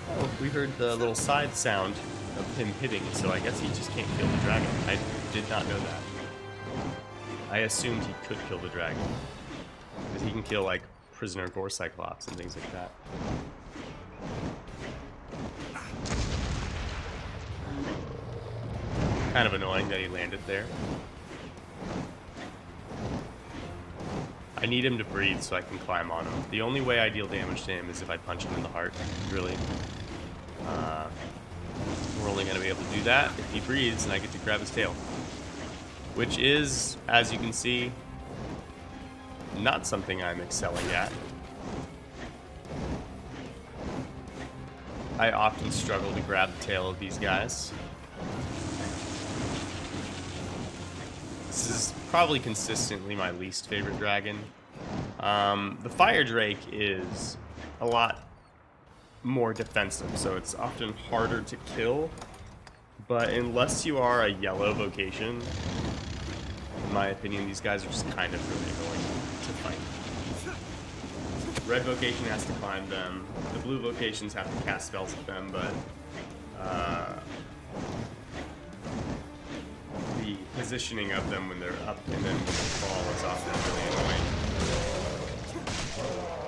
Oh, we heard the little side sound of him hitting, so I guess he just can't kill the dragon. I did not know that. I assumed he could kill the dragon. Because he can kill, like, prisoner gore cyclops and things like that. Kind of annoying that he landed there. I need him to breathe so I can climb on him. The only way I deal damage to him is if I punch him in the heart, really. We're only going to be able to do that if he breathes and I get to grab his tail. Which is, as you can see, not something I'm excelling at. I often struggle to grab the tail of these guys. This is probably consistently my least favorite dragon. The Fire Drake is a lot more defensive, so it's often harder to kill. But unless you are a yellow vocation, in my opinion, these guys are just kind of really annoying to fight. Red vocation has to climb them. The blue vocations have to cast spells at them, but the positioning of them when they're up and then when they fall is often really annoying.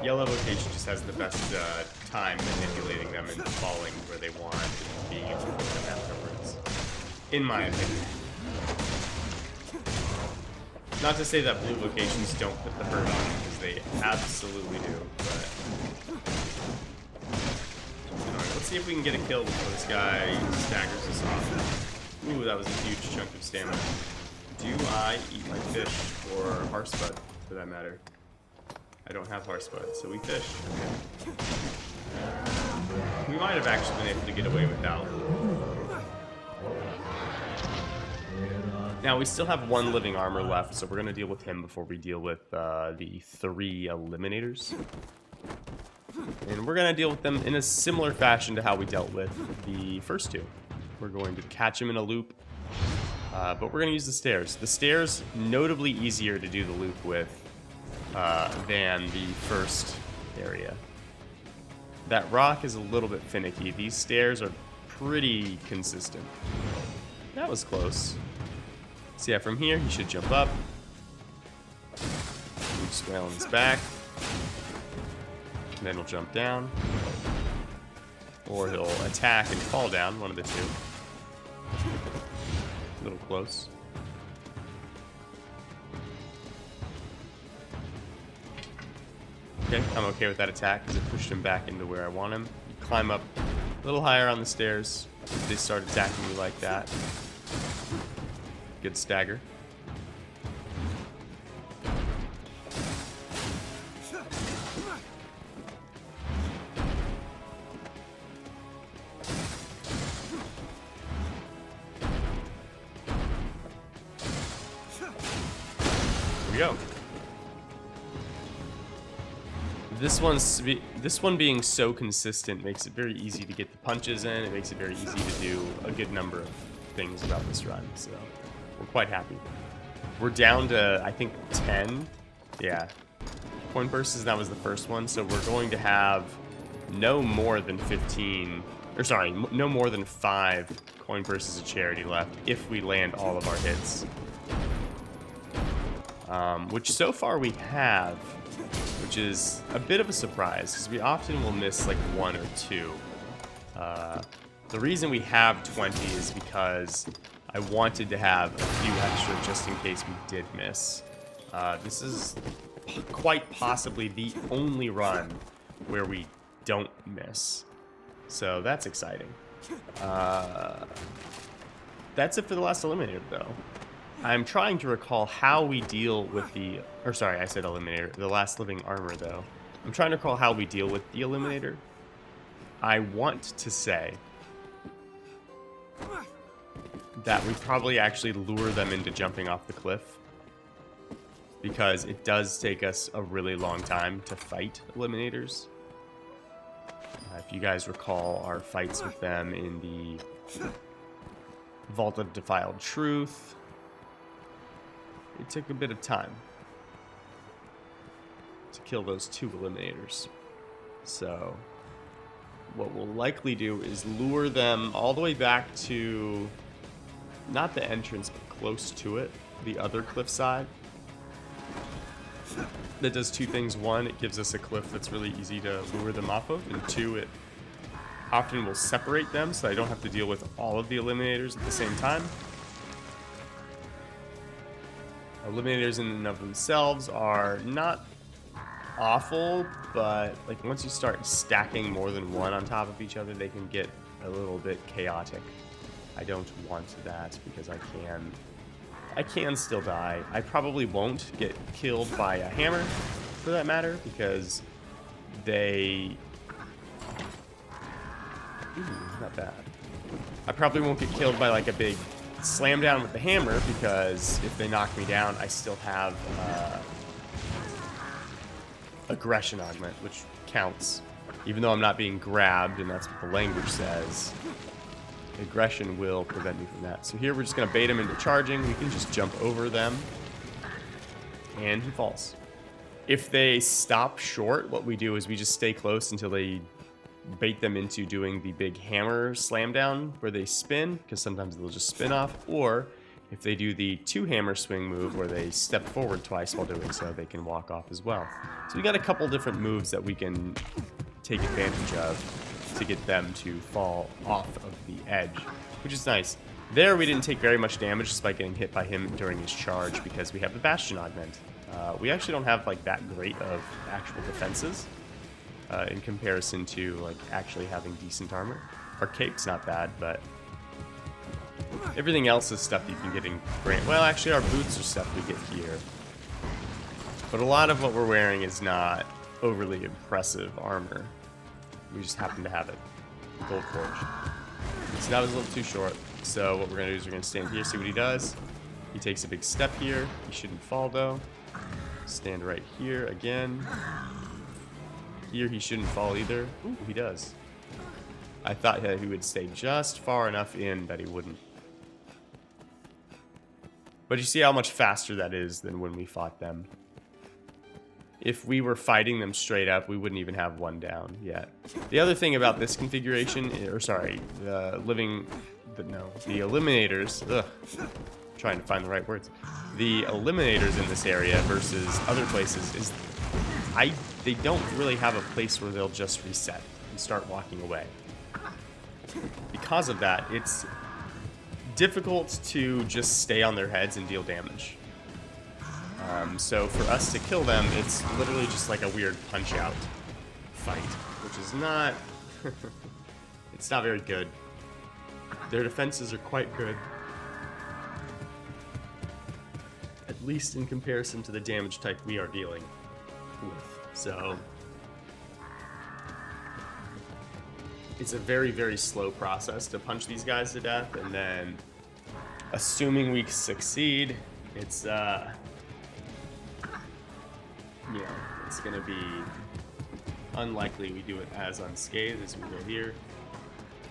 Yellow vocation just has the best time manipulating them into falling where they want and being able to put them afterwards, in my opinion. Not to say that blue vocations don't put the hurt on, because they absolutely do, but... Alright, let's see if we can get a kill before this guy staggers us off. Ooh, that was a huge chunk of stamina. Do I eat my fish, or Harspud, for that matter? I don't have Harspud, so we fish. Okay. We might have actually been able to get away without. Now, we still have one living armor left, so we're going to deal with him before we deal with the 3 eliminators. And we're going to deal with them in a similar fashion to how we dealt with the first 2. We're going to catch him in a loop, but we're going to use the stairs. The stairs, notably easier to do the loop with than the first area. That rock is a little bit finicky. These stairs are pretty consistent. That was close. So yeah, from here, he should jump up. Just wail on his back. And then he'll jump down. Or he'll attack and fall down, one of the 2. A little close. Okay, I'm okay with that attack because it pushed him back into where I want him. Climb up a little higher on the stairs. They start attacking me like that. Good stagger. Here we go. This one being so consistent makes it very easy to get the punches in. It makes it very easy to do a good number of things about this run, so we're quite happy. We're down to, I think, 10. Yeah. Coin purses, that was the first one, so we're going to have no more than 15, or sorry, no more than 5 coin purses of charity left if we land all of our hits. Which so far we have, which is a bit of a surprise, because we often will miss like 1 or 2. The reason we have 20 is because I wanted to have a few extra just in case we did miss. This is quite possibly the only run where we don't miss. So that's exciting. That's it for the last Eliminator, though. I'm trying to recall how we deal with the... Or sorry, I said Eliminator. The last living armor, though. I'm trying to recall how we deal with the Eliminator. I want to say that we probably actually lure them into jumping off the cliff, because it does take us a really long time to fight Eliminators. If you guys recall our fights with them in the Vault of Defiled Truth, it took a bit of time to kill those 2 Eliminators. So what we'll likely do is lure them all the way back to, not the entrance, but close to it, the other cliffside. That does 2 things. 1, it gives us a cliff that's really easy to lure them off of, and 2, it often will separate them so I don't have to deal with all of the Eliminators at the same time. Eliminators in and of themselves are not awful, but like once you start stacking more than 1 on top of each other, they can get a little bit chaotic. I don't want that because I can still die. I probably won't get killed by a hammer, for that matter, because they... Ooh, not bad. I probably won't get killed by like a big slam down with the hammer, because if they knock me down, I still have Aggression Augment, which counts. Even though I'm not being grabbed, and that's what the language says, Aggression will prevent me from that. So here we're just going to bait him into charging. We can just jump over them, and he falls. If they stop short, what we do is we just stay close until they bait them into doing the big hammer slam down where they spin, because sometimes they'll just spin off, or if they do the 2 hammer swing move where they step forward twice while doing so, they can walk off as well. So we got a couple different moves that we can take advantage of to get them to fall off of the edge, which is nice. There we didn't take very much damage just by getting hit by him during his charge, because we have the Bastion Augment. We actually don't have like that great of actual defenses in comparison to like actually having decent armor. Our cape's not bad, but everything else is stuff you can get in grant. Well, actually our boots are stuff we get here, but a lot of what we're wearing is not overly impressive armor. We just happen to have it. Gold Forge. So that was a little too short. So what we're going to do is we're going to stand here, see what he does. He takes a big step here. He shouldn't fall though. Stand right here again. Here he shouldn't fall either. Ooh, he does. I thought that he would stay just far enough in that he wouldn't. But you see how much faster that is than when we fought them. If we were fighting them straight up, we wouldn't even have 1 down yet. The other thing about this configuration, or sorry, the Eliminators, trying to find the right words. The Eliminators in this area versus other places is they don't really have a place where they'll just reset and start walking away. Because of that, it's difficult to just stay on their heads and deal damage. So for us to kill them, it's literally just like a weird punch-out fight, which is not... it's not very good. Their defenses are quite good. At least in comparison to the damage type we are dealing with. So it's a very, very slow process to punch these guys to death, and then assuming we succeed, it's you know, it's gonna be unlikely we do it as unscathed as we will here.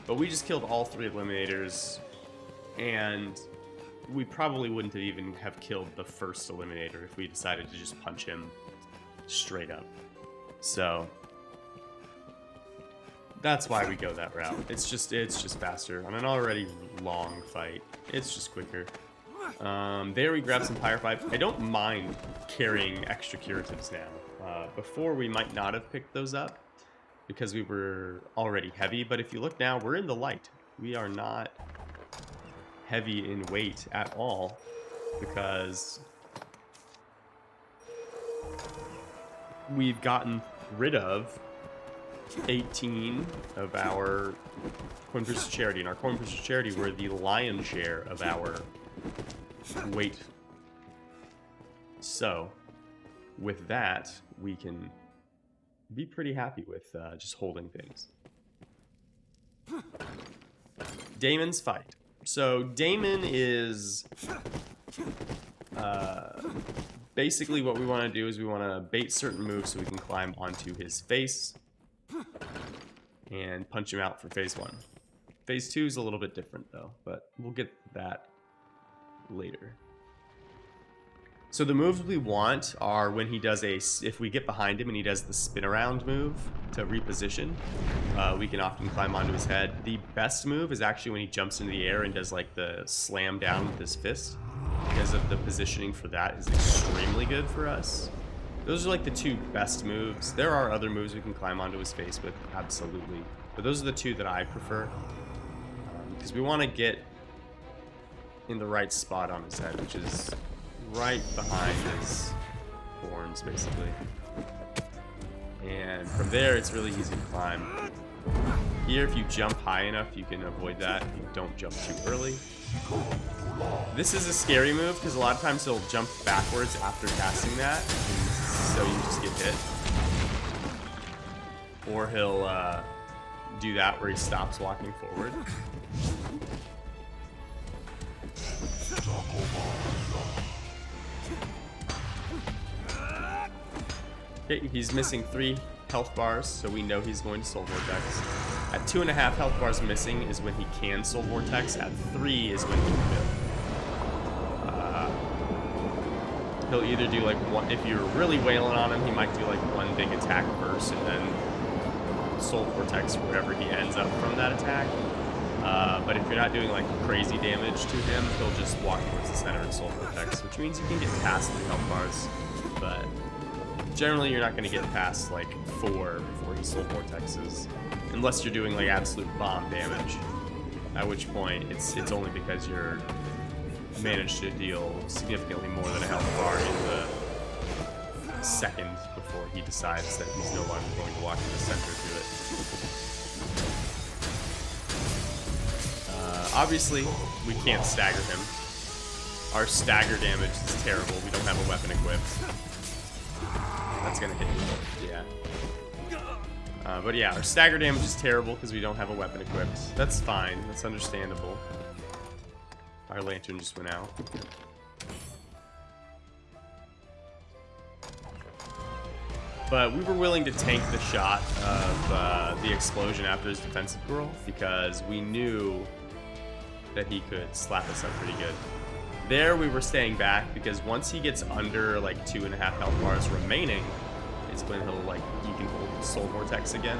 But we just killed all 3 Eliminators, and we probably wouldn't have even have killed the first Eliminator if we decided to just punch him straight up. So that's why we go that route. It's just faster. On an already long fight, it's just quicker. There we grab some Pyre 5. I don't mind carrying extra curatives now. Before we might not have picked those up because we were already heavy, but if you look now, we're in the light. We are not heavy in weight at all because we've gotten rid of 18 of our Coin Pursuit Charity. And our Coin Pursuit Charity were the lion's share of our weight. So, with that, we can be pretty happy with just holding things. Daimon's fight. So, Daimon is... basically what we want to do is we want to bait certain moves so we can climb onto his face and punch him out for phase 1. Phase 2 is a little bit different though, but we'll get that later. So the moves we want are when he does if we get behind him and he does the spin around move to reposition, we can often climb onto his head. The best move is actually when he jumps into the air and does like the slam down with his fist, because of the positioning for that is extremely good for us. Those are like the two best moves. There are other moves we can climb onto his face with, absolutely. But those are the two that I prefer. Because we want to get in the right spot on his head, which is right behind his horns, basically. And from there, it's really easy to climb. Here, if you jump high enough, you can avoid that. You don't jump too early. This is a scary move because a lot of times he'll jump backwards after casting that, so you just get hit. Or he'll do that where he stops walking forward. Okay, he's missing 3 health bars, so we know he's going to Soul Vortex. At 2.5 health bars missing is when he can Soul Vortex. At 3 is when he will. He'll either do like one, if you're really wailing on him, he might do like one big attack first and then Soul Vortex wherever he ends up from that attack. But if you're not doing like crazy damage to him, he'll just walk towards the center and Soul Vortex, which means you can get past the health bars. But generally, you're not going to get past like 4 before he Soul Vortexes, unless you're doing like absolute bomb damage. At which point, it's only because you're managed to deal significantly more than a health bar in the second before he decides that he's no longer going to walk to the center to it. Obviously, we can't stagger him. Our stagger damage is terrible. We don't have a weapon equipped. That's gonna hit you. Yeah. But yeah, our stagger damage is terrible because we don't have a weapon equipped. That's fine. That's understandable. Our lantern just went out. But we were willing to tank the shot of the explosion after his defensive girl because we knew that he could slap us up pretty good. There we were staying back because once he gets under like 2.5 health bars remaining, is when he'll like, you can hold Soul Vortex again.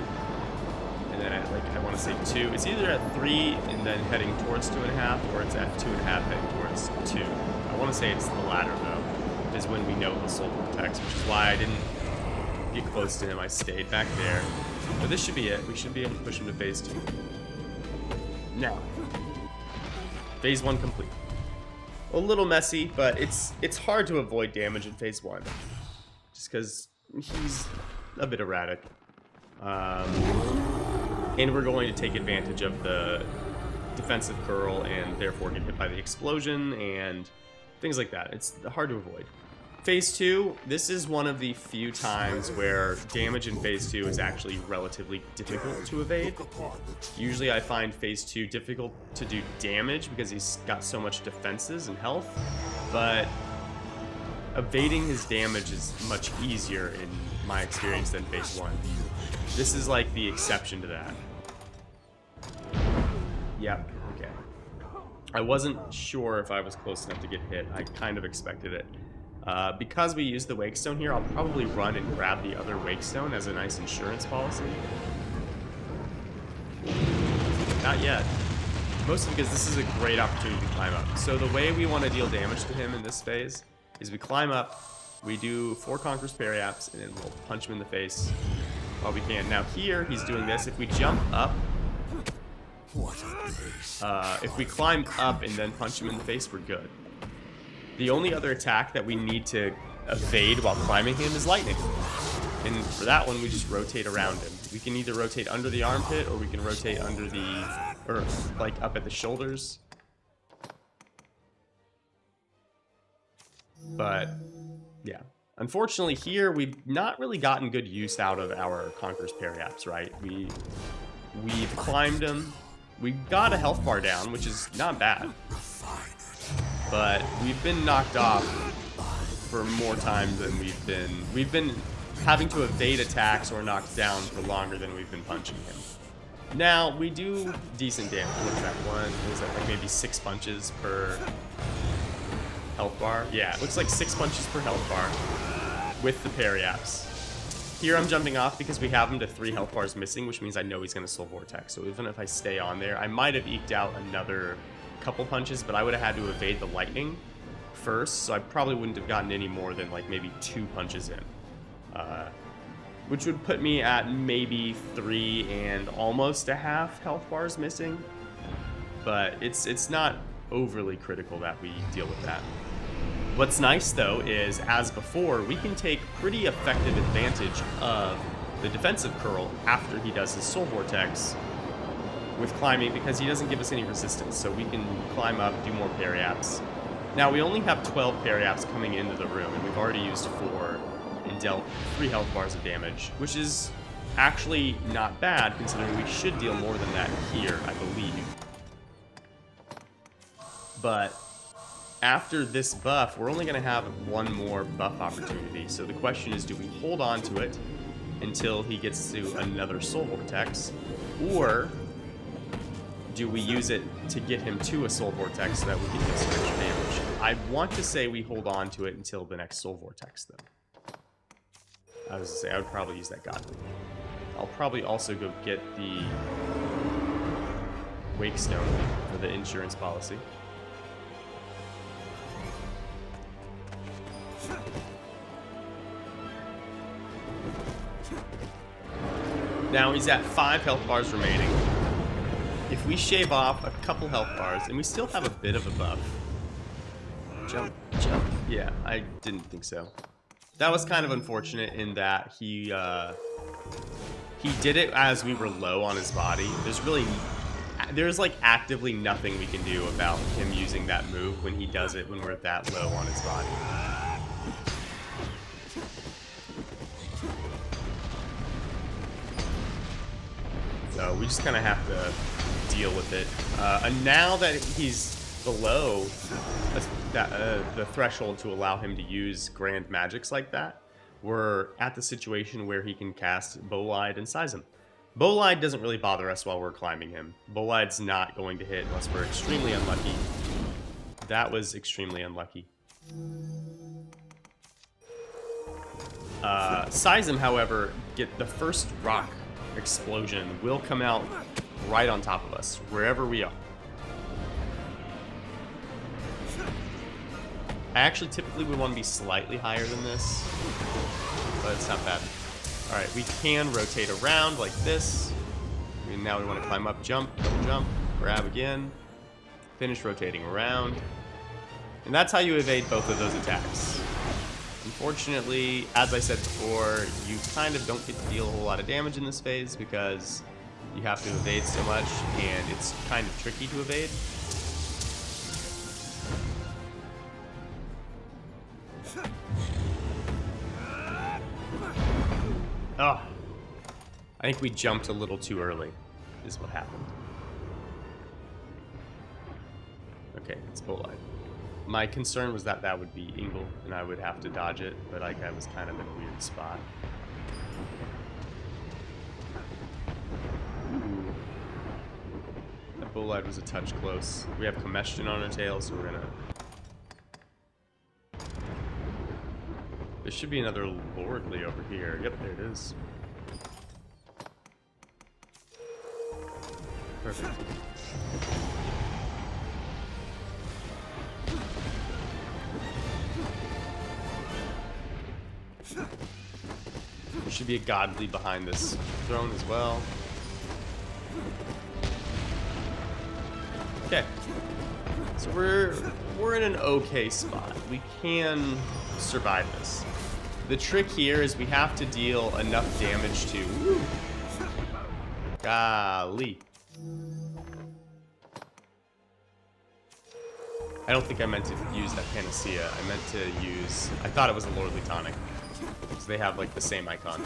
And then at like, I want to say 2. It's either at 3 and then heading towards 2.5, or it's at 2.5 heading towards 2. I want to say it's the latter though, is when we know he'll Soul Vortex, which is why I didn't get close to him. I stayed back there. But this should be it. We should be able to push him to phase 2. Now, phase 1 complete. A little messy, but it's hard to avoid damage in phase 1, just because he's a bit erratic. And we're going to take advantage of the defensive curl and therefore get hit by the explosion and things like that. It's hard to avoid. Phase 2, this is one of the few times where damage in phase 2 is actually relatively difficult to evade. Usually I find phase 2 difficult to do damage because he's got so much defenses and health, but evading his damage is much easier in my experience than phase 1. This is like the exception to that. Yep, okay. I wasn't sure if I was close enough to get hit. I kind of expected it. Because we use the Wake Stone here, I'll probably run and grab the other Wake Stone as a nice insurance policy. Not yet. Mostly because this is a great opportunity to climb up. So the way we want to deal damage to him in this phase is we climb up, we do 4 Conqueror's Periapts, and then we'll punch him in the face while we can. Now here, he's doing this. If we jump up, if we climb up and then punch him in the face, we're good. The only other attack that we need to evade while climbing him is lightning. And for that one, we just rotate around him. We can either rotate under the armpit, or we can rotate under the, or like up at the shoulders. But yeah, unfortunately here we've not really gotten good use out of our Conqueror's Periapts, right? We've climbed him. We got a health bar down, which is not bad. But we've been knocked off for more time than we've been having to evade attacks or knocked down for longer than we've been punching him. Now, we do decent damage. What's that one? Was that like maybe 6 punches per health bar? Yeah, it looks like 6 punches per health bar with the Periapts. Here I'm jumping off because we have him to 3 health bars missing, which means I know he's going to Soul Vortex. So even if I stay on there, I might have eked out another couple punches, but I would have had to evade the lightning first, so I probably wouldn't have gotten any more than like maybe 2 punches in. Which would put me at maybe 3 and almost a half health bars missing. But it's not overly critical that we deal with that. What's nice though is, as before, we can take pretty effective advantage of the defensive curl after he does his Soul Vortex with climbing, because he doesn't give us any resistance, so we can climb up, do more Periapts. Now we only have 12 Periapts coming into the room, and we've already used 4 and dealt 3 health bars of damage, which is actually not bad considering we should deal more than that here, I believe. But after this buff, we're only going to have 1 more buff opportunity. So the question is, do we hold on to it until he gets to another Soul Vortex, or do we use it to get him to a Soul Vortex so that we can do some extra damage? I want to say we hold on to it until the next Soul Vortex, though. I was going to say, I would probably use that Godly. I'll probably also go get the Wake Stone for the insurance policy. Now he's at 5 health bars remaining. If we shave off a couple health bars, and we still have a bit of a buff. Jump, jump. Yeah, I didn't think so. That was kind of unfortunate in that he did it as we were low on his body. There's like actively nothing we can do about him using that move when he does it when we're that low on his body. So we just kind of have to deal with it. And now that he's below the threshold to allow him to use grand magics like that, we're at the situation where he can cast Bolide and Size him. Bolide doesn't really bother us while we're climbing him. Bolide's not going to hit unless we're extremely unlucky. That was extremely unlucky. Size him, however, get the first rock explosion will come out right on top of us, wherever we are. I actually typically would want to be slightly higher than this, but it's not bad. Alright, we can rotate around like this. And now we want to climb up, jump, double jump, grab again, finish rotating around. And that's how you evade both of those attacks. Unfortunately, as I said before, you kind of don't get to deal a whole lot of damage in this phase because you have to evade so much, and it's kind of tricky to evade. Oh, I think we jumped a little too early, is what happened. Okay, it's Bolide. My concern was that that would be Ingle, and I would have to dodge it, but I was kind of in a weird spot. Ooh. That Bolide was a touch close. We have Combustion on our tail, so we're gonna... There should be another Lordly over here. Yep, there it is. Perfect. There should be a Godly behind this throne as well. Okay. So we're in an okay spot. We can survive this. The trick here is we have to deal enough damage to... Woo, golly. I don't think I meant to use that Panacea. I meant to use... I thought it was a Lordly Tonic. So they have, like, the same icon.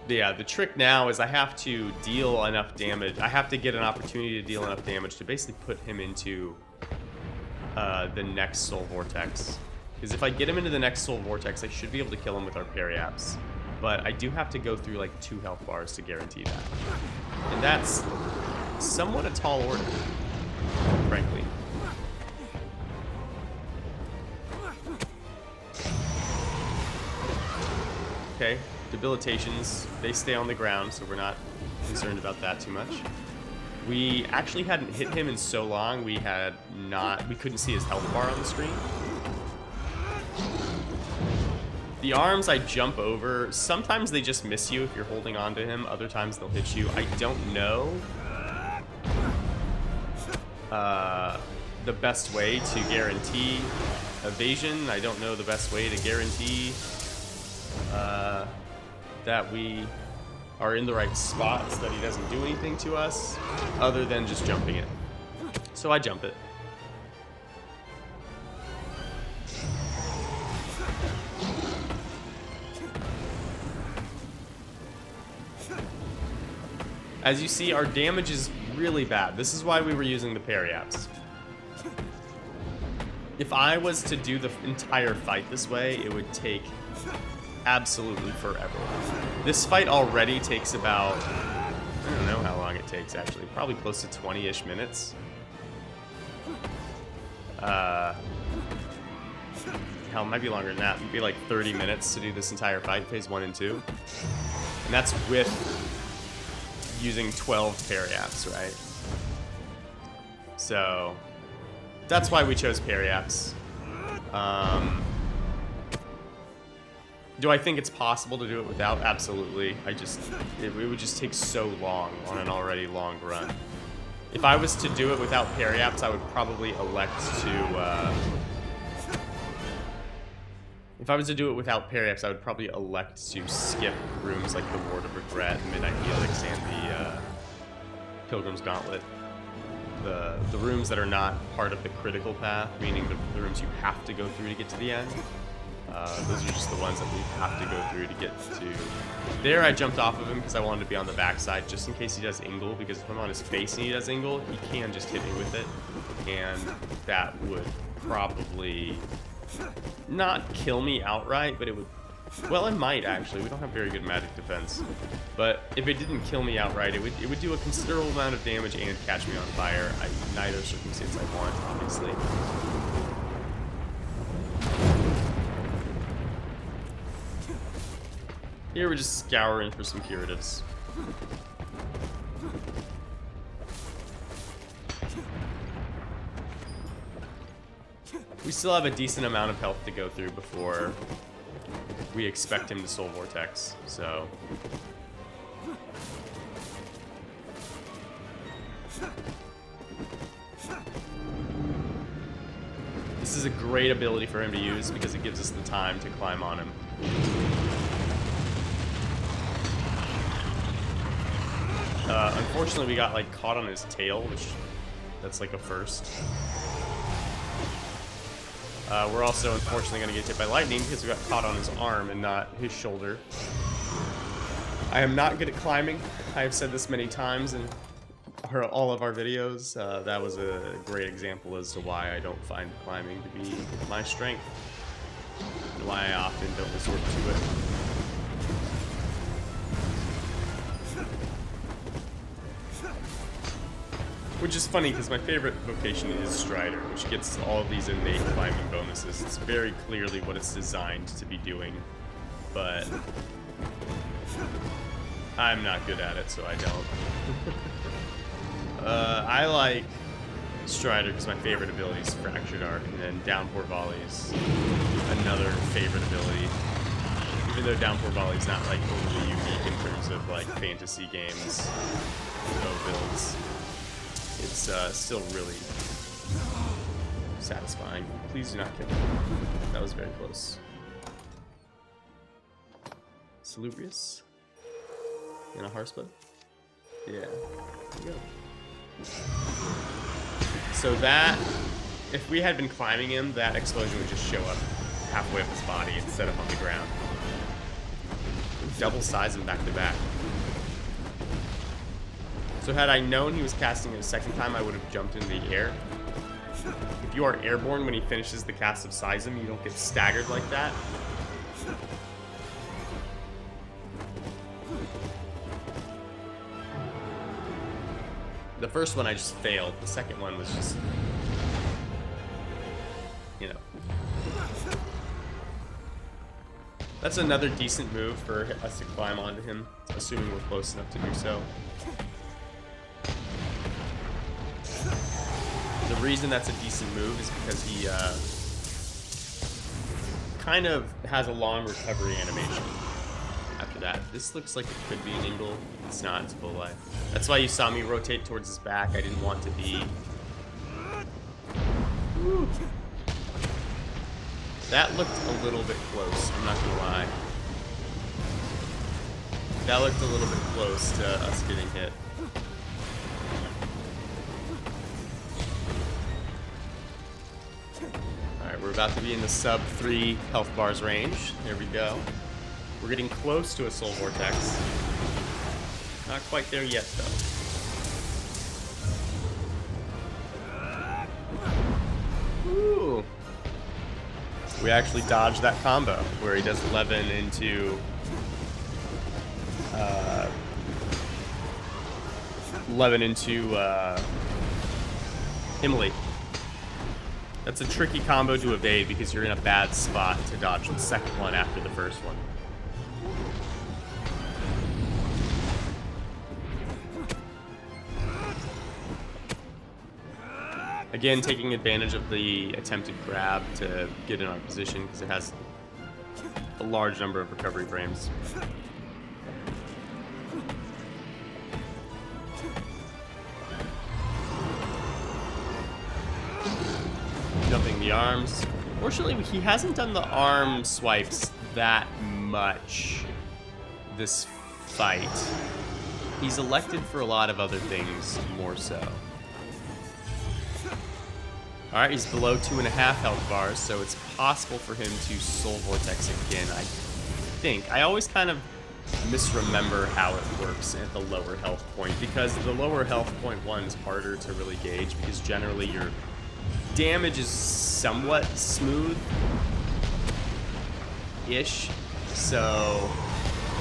Yeah, the trick now is I have to deal enough damage. I have to get an opportunity to deal enough damage to basically put him into the next Soul Vortex. Because if I get him into the next Soul Vortex, I should be able to kill him with our Periapts. But I do have to go through, like, 2 health bars to guarantee that. And that's somewhat a tall order, frankly. Okay, debilitations, they stay on the ground, so we're not concerned about that too much. We actually hadn't hit him in so long, we couldn't see his health bar on the screen. The arms I jump over, sometimes they just miss you if you're holding on to him, other times they'll hit you. I don't know the best way to guarantee evasion. I don't know the best way to guarantee that we are in the right spots, that he doesn't do anything to us, other than just jumping it. So I jump it. As you see, our damage is really bad. This is why we were using the Periapts. If I was to do the entire fight this way, it would take absolutely forever. This fight already takes about, I don't know how long it takes actually, probably close to 20-ish minutes. Hell, it might be longer than that. It might be like 30 minutes to do this entire fight, phase 1 and 2. And that's with using 12 Periapts, right? So that's why we chose Periapts. Do I think it's possible to do it without? Absolutely. It would just take so long on an already long run. If I was to do it without Periapts, I would probably elect to... If I was to do it without Periapts, I would probably elect to skip rooms like the Ward of Regret, Midnight Helix, and the Pilgrim's Gauntlet. The rooms that are not part of the critical path, meaning the rooms you have to go through to get to the end. Those are just the ones that we have to go through to get to. There I jumped off of him because I wanted to be on the backside just in case he does Ingle, because if I'm on his face and he does Ingle, he can just hit me with it. And that would probably not kill me outright, but it would... Well, it might actually. We don't have very good magic defense. But if it didn't kill me outright, it would do a considerable amount of damage and catch me on fire. Neither circumstance I want, obviously. Here we're just scouring for some curatives. We still have a decent amount of health to go through before we expect him to Soul Vortex, so... This is a great ability for him to use because it gives us the time to climb on him. Unfortunately, we got like caught on his tail, which that's like a first. We're also unfortunately going to get hit by lightning because we got caught on his arm and not his shoulder. I am not good at climbing. I have said this many times in all of our videos. That was a great example as to why I don't find climbing to be my strength, and why I often don't resort to it. Which is funny because my favorite vocation is Strider, which gets all of these innate climbing bonuses. It's very clearly what it's designed to be doing, but I'm not good at it, so I don't. I like Strider because my favorite ability is Fractured Arc, and then Downpour Volley is another favorite ability. Even though Downpour Volley is not like overly unique in terms of like fantasy games, builds. It's still really satisfying. Please do not kill me. That was very close. Salubrious. And a Hearthspud. Yeah. There we go. So that, if we had been climbing him, that explosion would just show up halfway up his body instead of on the ground. Double size him back to back. So had I known he was casting it a second time, I would have jumped into the air. If you are airborne when he finishes the cast of Size him, you don't get staggered like that. The first one I just failed. The second one was just, you know. That's another decent move for us to climb onto him, assuming we're close enough to do so. The reason that's a decent move is because he kind of has a long recovery animation after that. This looks like it could be an Ingle. It's not, it's full life. That's why you saw me rotate towards his back. I didn't want to be... Woo. That looked a little bit close, I'm not gonna lie. That looked a little bit close to us getting hit. Alright, we're about to be in the sub 3 health bars range. There we go. We're getting close to a Soul Vortex. Not quite there yet, though. Ooh. We actually dodged that combo where he does 11 into 11 into Himmeli. That's a tricky combo to evade because you're in a bad spot to dodge the second one after the first one. Again, taking advantage of the attempted grab to get in our position because it has a large number of recovery frames. Jumping the arms. Fortunately, he hasn't done the arm swipes that much this fight. He's elected for a lot of other things more so. Alright, he's below 2.5 health bars, so it's possible for him to Soul Vortex again, I think. I always kind of misremember how it works at the lower health point, because the lower health point one is harder to really gauge, because generally your damage is somewhat smooth-ish, so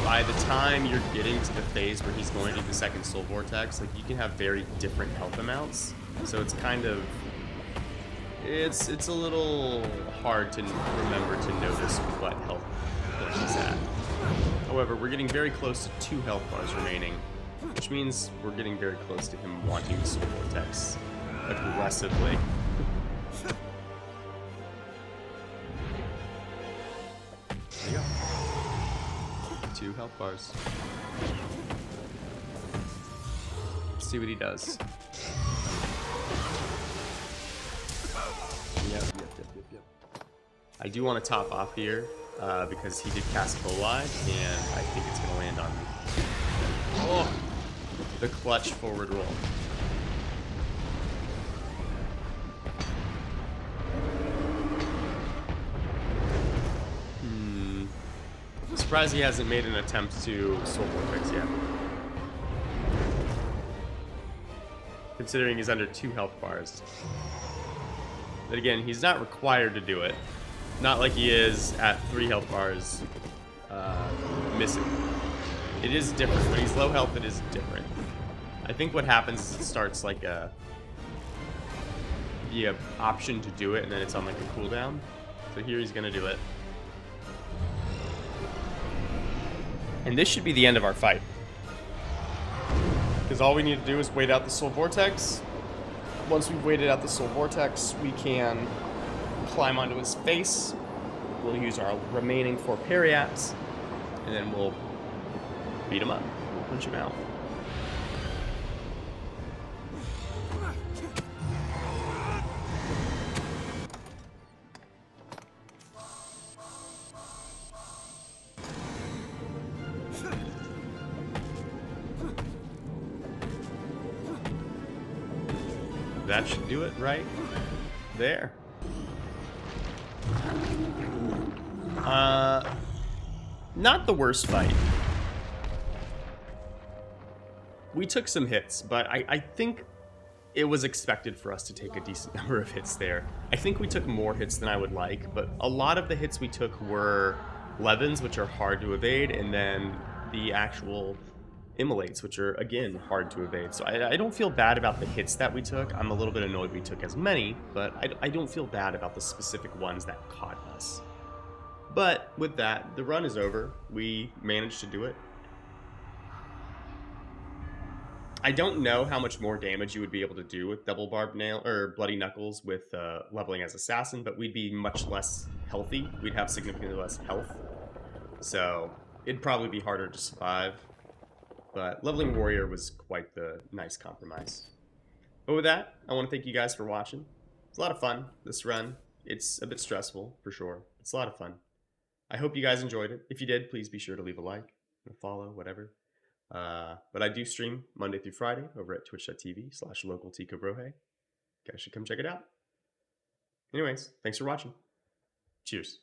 by the time you're getting to the phase where he's going to do the second Soul Vortex, like, you can have very different health amounts, so it's kind of... It's a little hard to remember to notice what health point he's at. However, we're getting very close to 2 health bars remaining, which means we're getting very close to him wanting to Soul Vortex aggressively. There you go. 2 health bars. Let's see what he does. Yep. I do want to top off here because he did cast Collide, and I think it's going to land on me. Oh, the clutch forward roll. I'm surprised he hasn't made an attempt to Soul Vortex yet. Considering he's under 2 health bars. But again, he's not required to do it. Not like he is at 3 health bars missing. It is different. When he's low health, it is different. I think what happens is it starts like the option to do it, and then it's on like a cooldown. So here he's going to do it. And this should be the end of our fight. Because all we need to do is wait out the Soul Vortex. Once we've waited out the Soul Vortex, we can climb onto his face. We'll use our remaining 4 Periapts, and then we'll beat him up. We'll punch him out. that should do it right there. Not the worst fight. We took some hits, but I think it was expected for us to take a decent number of hits there. I think we took more hits than I would like, but a lot of the hits we took were Levins, which are hard to evade, and then the actual Immolates, which are, again, hard to evade. So I don't feel bad about the hits that we took. I'm a little bit annoyed we took as many, but I don't feel bad about the specific ones that caught us. But with that, the run is over. We managed to do it. I don't know how much more damage you would be able to do with Double Barbed Nail or Bloody Knuckles with leveling as Assassin, but we'd be much less healthy. We'd have significantly less health. So it'd probably be harder to survive. But leveling Warrior was quite the nice compromise. But with that, I want to thank you guys for watching. It's a lot of fun, this run. It's a bit stressful, for sure. It's a lot of fun. I hope you guys enjoyed it. If you did, please be sure to leave a like, a follow, whatever. But I do stream Monday through Friday over at twitch.tv/localticobrohe. You guys should come check it out. Anyways, thanks for watching. Cheers.